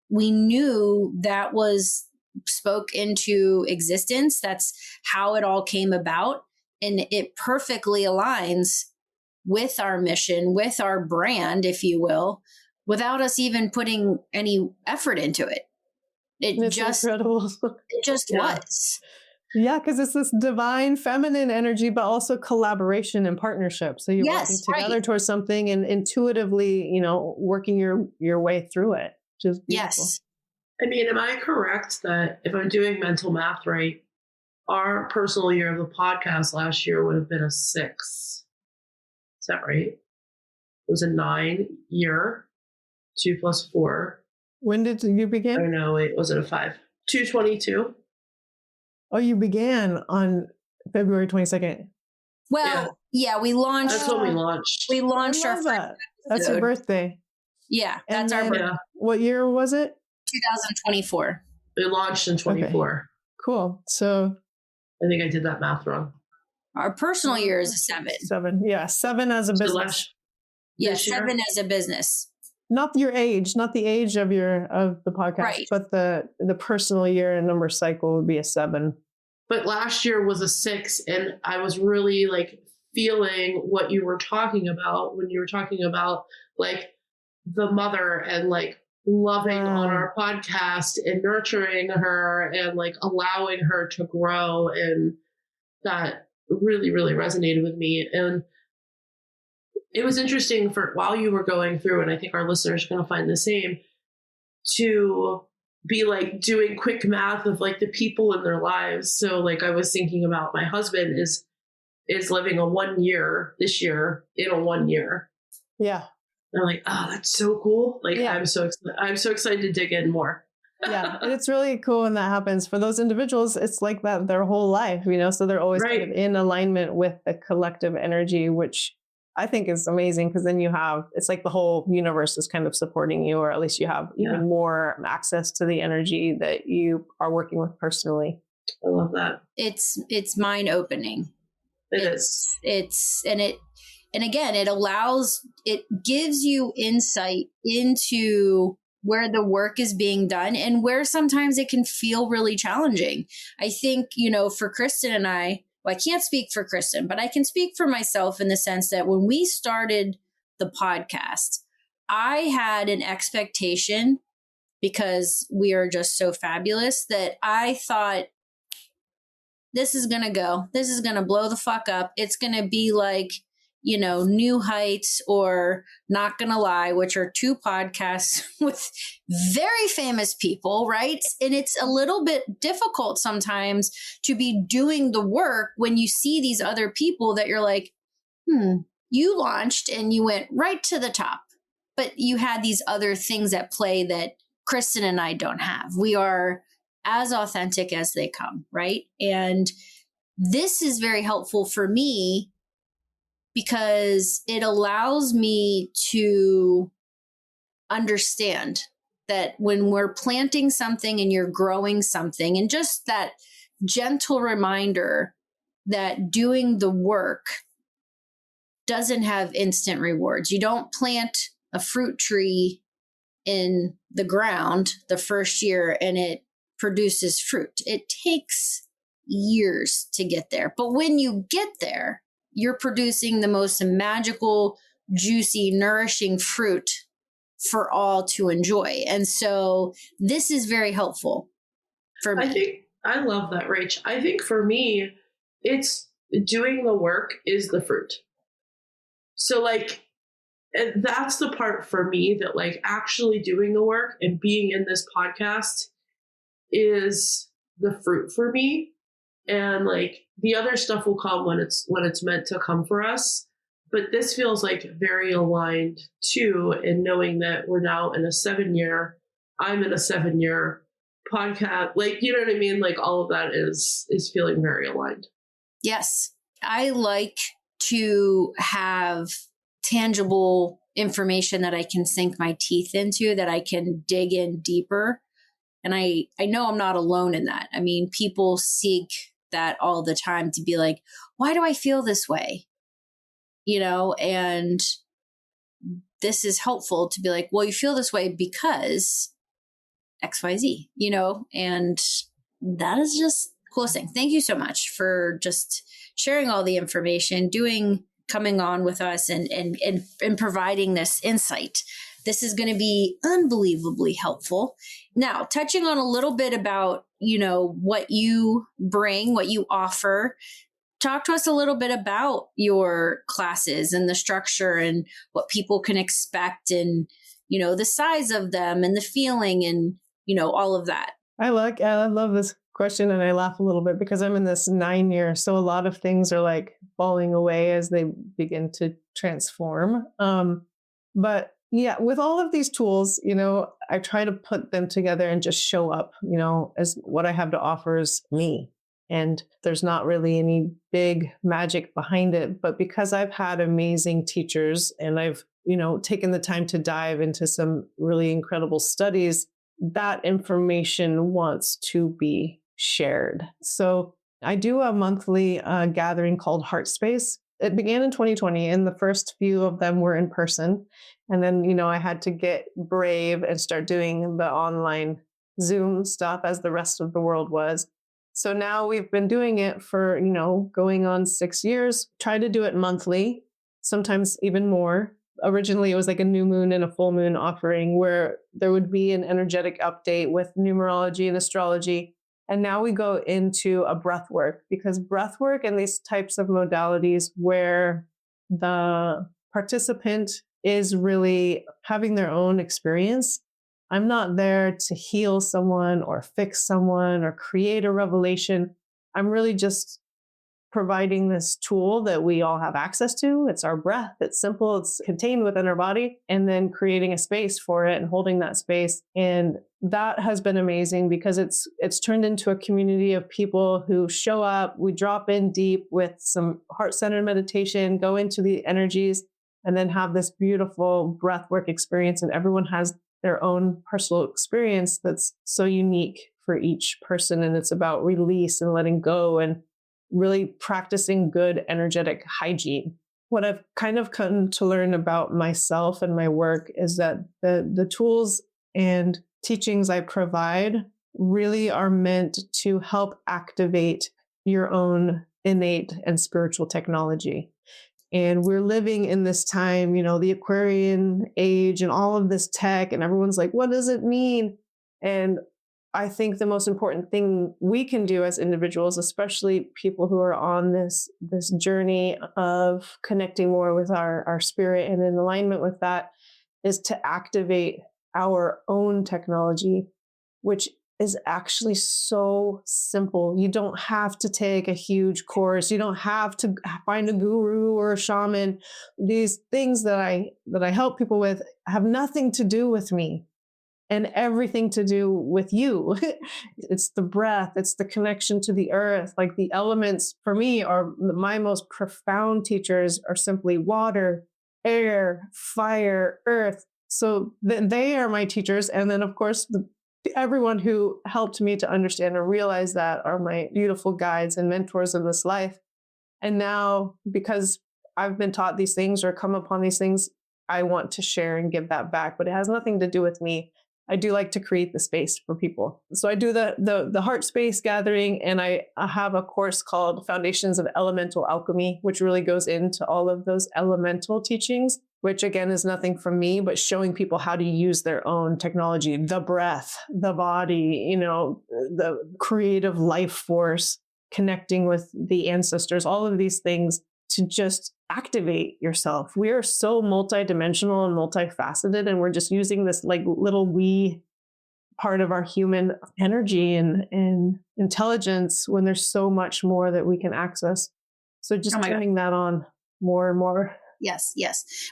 we knew that was spoke into existence. That's how it all came about. And it perfectly aligns with our mission, with our brand, if you will, without us even putting any effort into it. It's incredible. It just was. Yeah, because it's this divine feminine energy, but also collaboration and partnership. So you're working together towards something and intuitively, working your way through it. Just yes. I mean, am I correct that if I'm doing mental math right, our personal year of the podcast last year would have been a 6? Is that right? It was a 9 year, 2 + 4. When did you begin? Oh no, wait, was it a 5? 2/22. Oh, you began on February 22nd. Well, yeah, we launched. That's when we launched. We launched our that. That's your birthday. Yeah, that's our birthday. What year was it? 2024. We launched in 24. Okay. Cool. So I think I did that math wrong. Our personal year is a 7. 7. Yeah. 7 as a business. Yeah. 7 as a business. Not your age, not the age of the podcast, but the personal year and number cycle would be a 7. But last year was a 6, and I was really like feeling what you were talking about when you were talking about like the mother and like loving on our podcast and nurturing her and like allowing her to grow, and that really, really resonated with me. And it was interesting for while you were going through, and I think our listeners are going to find the same, to be like doing quick math of like the people in their lives. So like I was thinking about my husband is living a 1 year this year in a 1 year. Yeah. And I'm like, oh, that's so cool. Like I'm so excited to dig in more. Yeah. And it's really cool when that happens for those individuals. It's like that their whole life, so they're always kind of in alignment with the collective energy, which I think is amazing, because then it's like the whole universe is kind of supporting you, or at least you have even more access to the energy that you are working with personally. I love that. It's mind opening. And again, it gives you insight into where the work is being done and where sometimes it can feel really challenging. I think, for Krystyn and I can't speak for Krystyn, but I can speak for myself in the sense that when we started the podcast, I had an expectation, because we are just so fabulous, that I thought this is going to blow the fuck up. It's going to be like, New Heights or Not Gonna Lie, which are 2 podcasts with very famous people, right? And it's a little bit difficult sometimes to be doing the work when you see these other people that you're like, you launched and you went right to the top, but you had these other things at play that Krystyn and I don't have. We are as authentic as they come, right? And this is very helpful for me, because it allows me to understand that when we're planting something and you're growing something, and just that gentle reminder that doing the work doesn't have instant rewards. You don't plant a fruit tree in the ground the first year and it produces fruit. It takes years to get there. But when you get there, you're producing the most magical, juicy, nourishing fruit for all to enjoy. And so this is very helpful for me. I love that, Rach. I think for me, it's doing the work is the fruit. So like, and that's the part for me that like actually doing the work and being in this podcast is the fruit for me. And like the other stuff will come when it's meant to come for us. But this feels like very aligned too, in knowing that we're now in a 7-year, I'm in a 7-year podcast. Like, you know what I mean? Like all of that is feeling very aligned. Yes. I like to have tangible information that I can sink my teeth into, that I can dig in deeper. And I know I'm not alone in that. I mean, people seek that all the time to be like, why do I feel this way? and this is helpful to be like, well, you feel this way because XYZ, and that is just coolest thing. Thank you so much for just sharing all the information, coming on with us and providing this insight. This is going to be unbelievably helpful. Now, touching on a little bit about, what you bring, what you offer, talk to us a little bit about your classes and the structure and what people can expect and, the size of them and the feeling and, all of that. I love this question, and I laugh a little bit because I'm in this 9 year. So a lot of things are like falling away as they begin to transform. But yeah, with all of these tools, I try to put them together and just show up, as what I have to offer is me. And there's not really any big magic behind it. But because I've had amazing teachers and I've, taken the time to dive into some really incredible studies, that information wants to be shared. So I do a monthly gathering called Heart Space. It began in 2020, and the first few of them were in person. And then, I had to get brave and start doing the online Zoom stuff as the rest of the world was. So now we've been doing it for, going on 6 years, try to do it monthly, sometimes even more. Originally, it was like a new moon and a full moon offering where there would be an energetic update with numerology and astrology. And now we go into a breath work, because breath work and these types of modalities where the participant is really having their own experience. I'm not there to heal someone or fix someone or create a revelation. I'm really just providing this tool that we all have access to. It's our breath. It's simple. It's contained within our body, and then creating a space for it and holding that space. And that has been amazing because it's turned into a community of people who show up. We drop in deep with some heart-centered meditation, go into the energies, and then have this beautiful breathwork experience. And everyone has their own personal experience that's so unique for each person. And it's about release and letting go and really practicing good energetic hygiene. What I've kind of come to learn about myself and my work is that the tools and teachings I provide really are meant to help activate your own innate and spiritual technology. And we're living in this time, the Aquarian age and all of this tech, and everyone's like, what does it mean? And I think the most important thing we can do as individuals, especially people who are on this journey of connecting more with our spirit and in alignment with that, is to activate our own technology, which is actually so simple. You don't have to take a huge course. You don't have to find a guru or a shaman. These things that I help people with have nothing to do with me and everything to do with you. It's the breath. It's the connection to the earth. Like the elements for me are my most profound teachers are simply water, air, fire, earth. So they are my teachers. And then of course, everyone who helped me to understand and realize that are my beautiful guides and mentors of this life. And now, because I've been taught these things or come upon these things, I want to share and give that back, but it has nothing to do with me. I do like to create the space for people. So I do the heart space gathering, and I have a course called Foundations of Elemental Alchemy, which really goes into all of those elemental teachings, which again is nothing from me, but showing people how to use their own technology, the breath, the body, the creative life force, connecting with the ancestors, all of these things to just activate yourself. We are so multidimensional and multifaceted, and we're just using this like little wee part of our human energy and intelligence when there's so much more that we can access. So just turning that on more and more. Yes.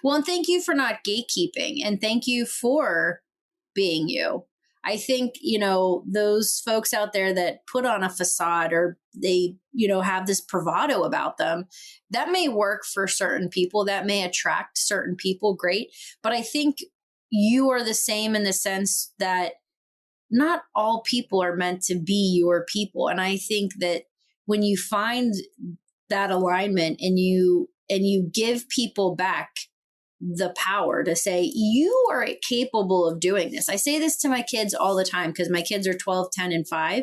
Well, and thank you for not gatekeeping, and thank you for being you. I think, those folks out there that put on a facade or they, have this bravado about them, that may work for certain people. That may attract certain people. Great. But I think you are the same in the sense that not all people are meant to be your people. And I think that when you find that alignment and you and you give people back the power to say, you are capable of doing this. I say this to my kids all the time because my kids are 12, 10, and 5.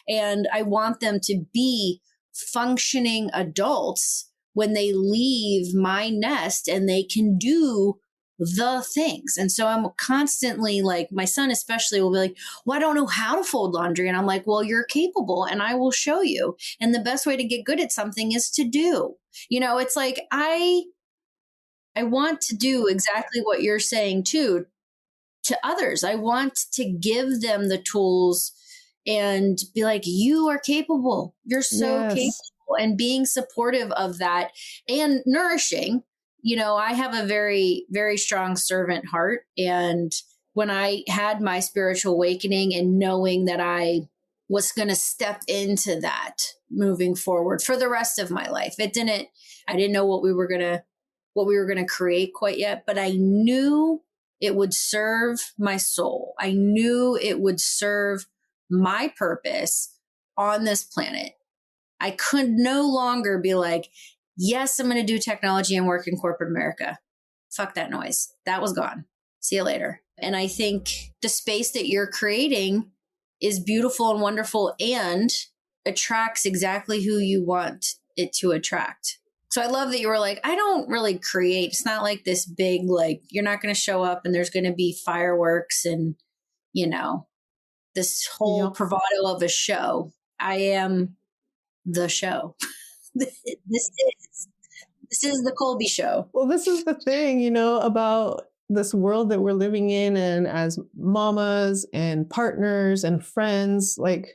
And I want them to be functioning adults when they leave my nest and they can do the things. And so I'm constantly like, my son especially will be like, well, I don't know how to fold laundry. And I'm like, well, you're capable and I will show you. And the best way to get good at something is to do. It's like, I want to do exactly what you're saying too, to others. I want to give them the tools and be like, you are capable. You're so capable, and being supportive of that and nourishing. I have a very, very strong servant heart. And when I had my spiritual awakening and knowing that I was going to step into that moving forward for the rest of my life, I didn't know what we were going to create quite yet, but I knew it would serve my soul. I knew it would serve my purpose on this planet. I could no longer be like, yes, I'm going to do technology and work in corporate America. Fuck that noise. That was gone. See you later. And I think the space that you're creating is beautiful and wonderful and attracts exactly who you want it to attract. So I love that you were like, I don't really create. It's not like this big, like, you're not going to show up and there's going to be fireworks and, this whole bravado of a show. I am the show. This is the Colbee show. Well, this is the thing, about this world that we're living in, and as mamas and partners and friends, like,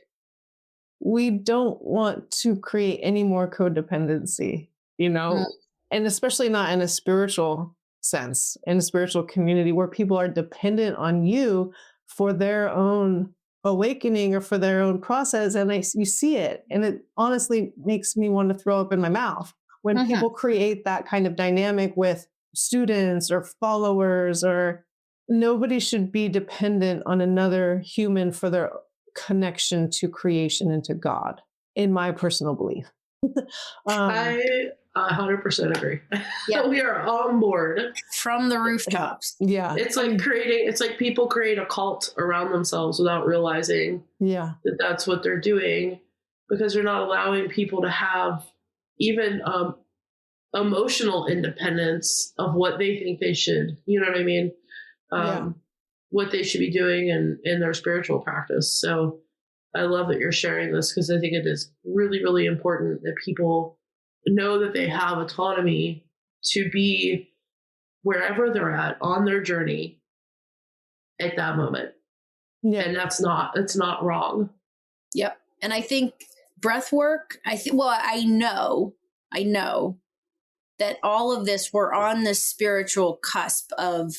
we don't want to create any more codependency, and especially not in a spiritual sense, in a spiritual community where people are dependent on you for their own awakening or for their own process. And you see it, and it honestly makes me want to throw up in my mouth when people create that kind of dynamic with students or followers. Or nobody should be dependent on another human for their connection to creation and to God, in my personal belief. I 100% agree. Yeah. We are on board from the rooftops. Yeah. It's like people create a cult around themselves without realizing that that's what they're doing, because they're not allowing people to have even emotional independence of what they think they should, you know what I mean? What they should be doing in their spiritual practice. So I love that you're sharing this, because I think it is really, really important that people know that they have autonomy to be wherever they're at on their journey at that moment. Yeah. And it's not wrong. Yep. And I think breath work, I know that all of this, we're on this spiritual cusp of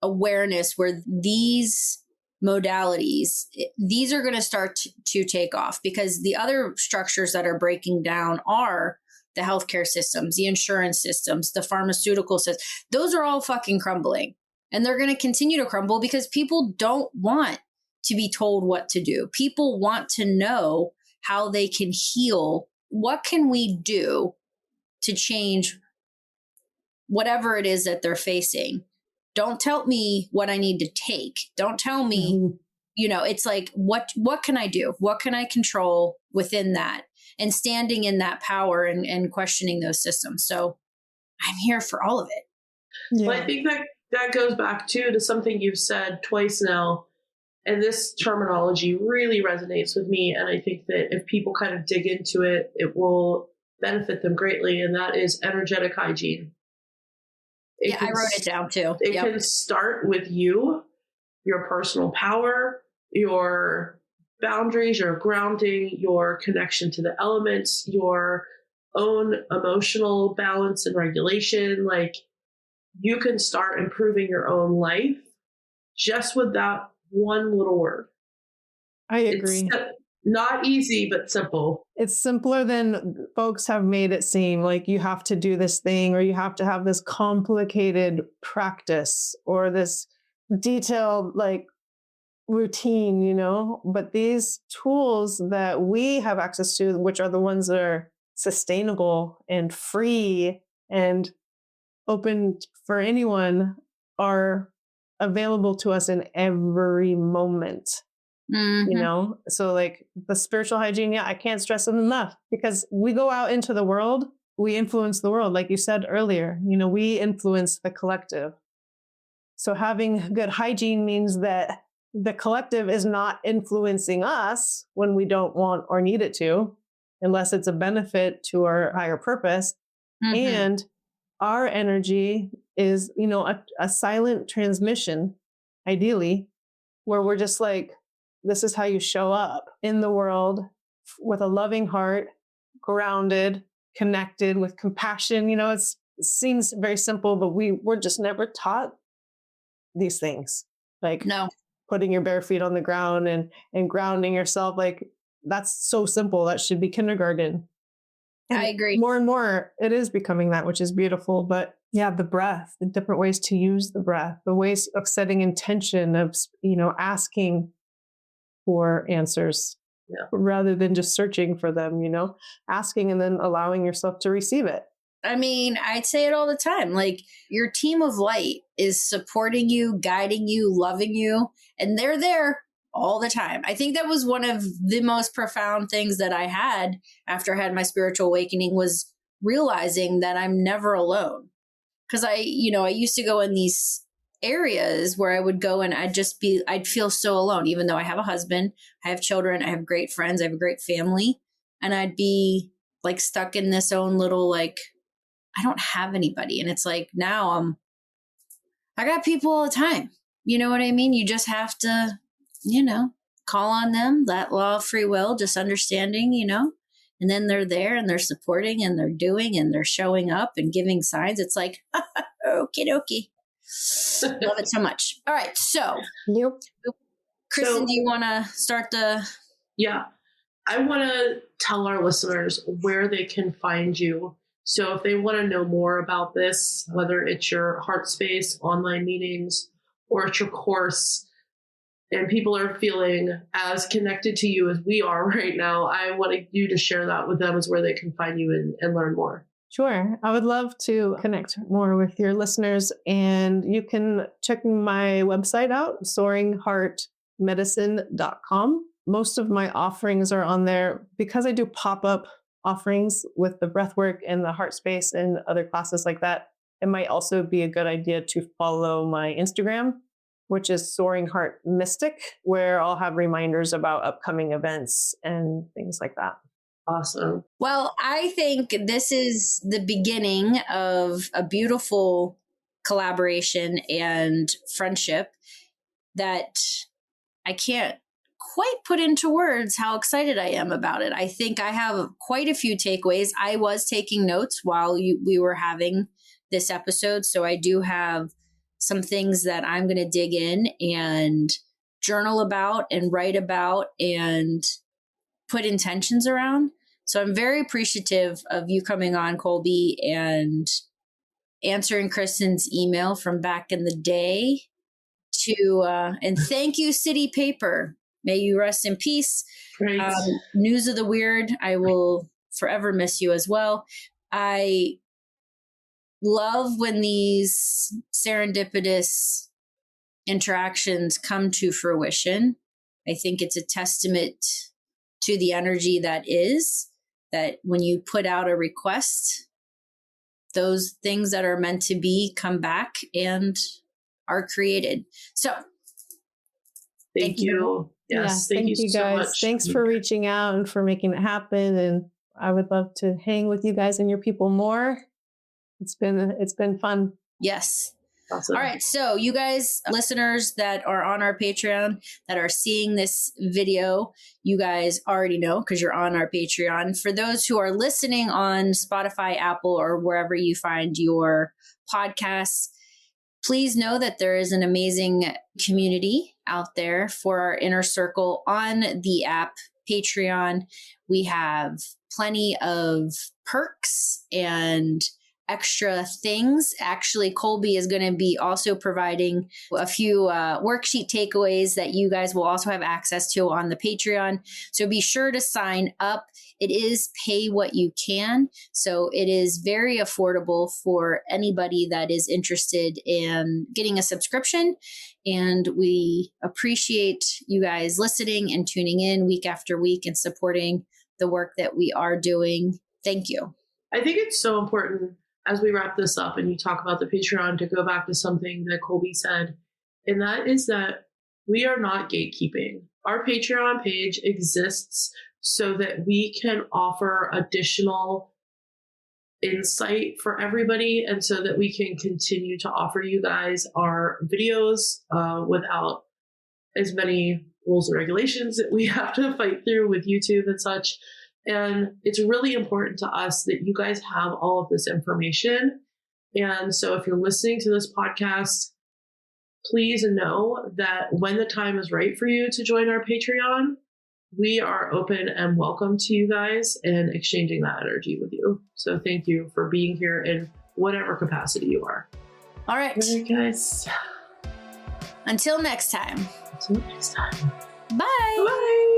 awareness where these modalities, these are going to start to take off, because the other structures that are breaking down are the healthcare systems, the insurance systems, the pharmaceutical systems. Those are all fucking crumbling, and they're going to continue to crumble because people don't want to be told what to do. People want to know how they can heal. What can we do to change whatever it is that they're facing? Don't tell me what I need to take. Don't tell me, it's like, what can I do? What can I control within that? And standing in that power and questioning those systems. So I'm here for all of it. Yeah. Well, I think that goes back to something you've said twice now. And this terminology really resonates with me. And I think that if people kind of dig into it, it will benefit them greatly. And that is energetic hygiene. I wrote it down too. It can start with you, your personal power, your boundaries, your grounding, your connection to the elements, your own emotional balance and regulation. Like, you can start improving your own life just with that one little word. I agree. It's not easy, but simple. It's simpler than folks have made it seem. Like, you have to do this thing, or you have to have this complicated practice or this detailed routine, but these tools that we have access to, which are the ones that are sustainable and free and open for anyone are available to us in every moment. So like the spiritual hygiene, I can't stress it enough, because we go out into the world, we influence the world. Like you said earlier, we influence the collective. So having good hygiene means that the collective is not influencing us when we don't want or need it to, unless it's a benefit to our higher purpose. And our energy is, a silent transmission, ideally, where we're just like, this is how you show up in the world with a loving heart, grounded, connected, with compassion. It seems very simple, but we're just never taught these things. Like putting your bare feet on the ground and grounding yourself. Like, that's so simple. That should be kindergarten. And I agree. More and more, it is becoming that, which is beautiful. But yeah, the breath, the different ways to use the breath, the ways of setting intention, of, asking for answers rather than just searching for them, asking and then allowing yourself to receive it. I mean, I'd say it all the time. Like, your team of light is supporting you, guiding you, loving you, and they're there all the time. I think that was one of the most profound things that I had after I had my spiritual awakening, was realizing that I'm never alone. Because I used to go in these areas where I would go and I'd feel so alone, even though I have a husband, I have children, I have great friends, I have a great family. And I'd be like stuck in this own little, like, I don't have anybody. And it's like, now I got people all the time. You know what I mean? You just have to, call on them, that law of free will, just understanding, and then they're there and they're supporting and they're doing and they're showing up and giving signs. It's like, okie dokie. Love it so much. All right. So, Krystyn, do you want to start the... Yeah. I want to tell our listeners where they can find you. So if they want to know more about this, whether it's your heart space, online meetings, or it's your course, and people are feeling as connected to you as we are right now, I want you to share that with them, as where they can find you and learn more. Sure. I would love to connect more with your listeners, and you can check my website out, soaringheartmedicine.com. Most of my offerings are on there because I do pop-up offerings with the breathwork and the heart space and other classes like that. It might also be a good idea to follow my Instagram, which is Soaring Heart Mystic, where I'll have reminders about upcoming events and things like that. Awesome. Well, I think this is the beginning of a beautiful collaboration and friendship that I can't quite put into words how excited I am about it. I think I have quite a few takeaways. I was taking notes while we were having this episode, so I do have some things that I'm going to dig in and journal about and write about and put intentions around. So I'm very appreciative of you coming on, Colbee, and answering Krystyn's email from back in the day and thank you, City Paper. May you rest in peace. News of the Weird, I will forever miss you as well. I love when these serendipitous interactions come to fruition. I think it's a testament to the energy that when you put out a request, those things that are meant to be come back and are created. So thank you. Yes, thank you guys so much. Thanks for reaching out and for making it happen. And I would love to hang with you guys and your people more. It's been fun. Yes. Awesome. All right. So you guys, listeners that are on our Patreon that are seeing this video, you guys already know because you're on our Patreon. For those who are listening on Spotify, Apple, or wherever you find your podcasts, please know that there is an amazing community out there for our inner circle on the app Patreon. We have plenty of perks and extra things. Actually, Colbee is going to be also providing a few worksheet takeaways that you guys will also have access to on the Patreon. So be sure to sign up. It is pay what you can. So it is very affordable for anybody that is interested in getting a subscription. And we appreciate you guys listening and tuning in week after week and supporting the work that we are doing. Thank you. I think it's so important as we wrap this up and you talk about the Patreon to go back to something that Colbee said, and that is that we are not gatekeeping. Our Patreon page exists so that we can offer additional insight for everybody, and so that we can continue to offer you guys our videos without as many rules and regulations that we have to fight through with YouTube and such. And it's really important to us that you guys have all of this information. And so if you're listening to this podcast, please know that when the time is right for you to join our Patreon, we are open and welcome to you guys and exchanging that energy with you. So thank you for being here in whatever capacity you are. All right. All right, guys. Until next time. Until next time. Bye. Bye.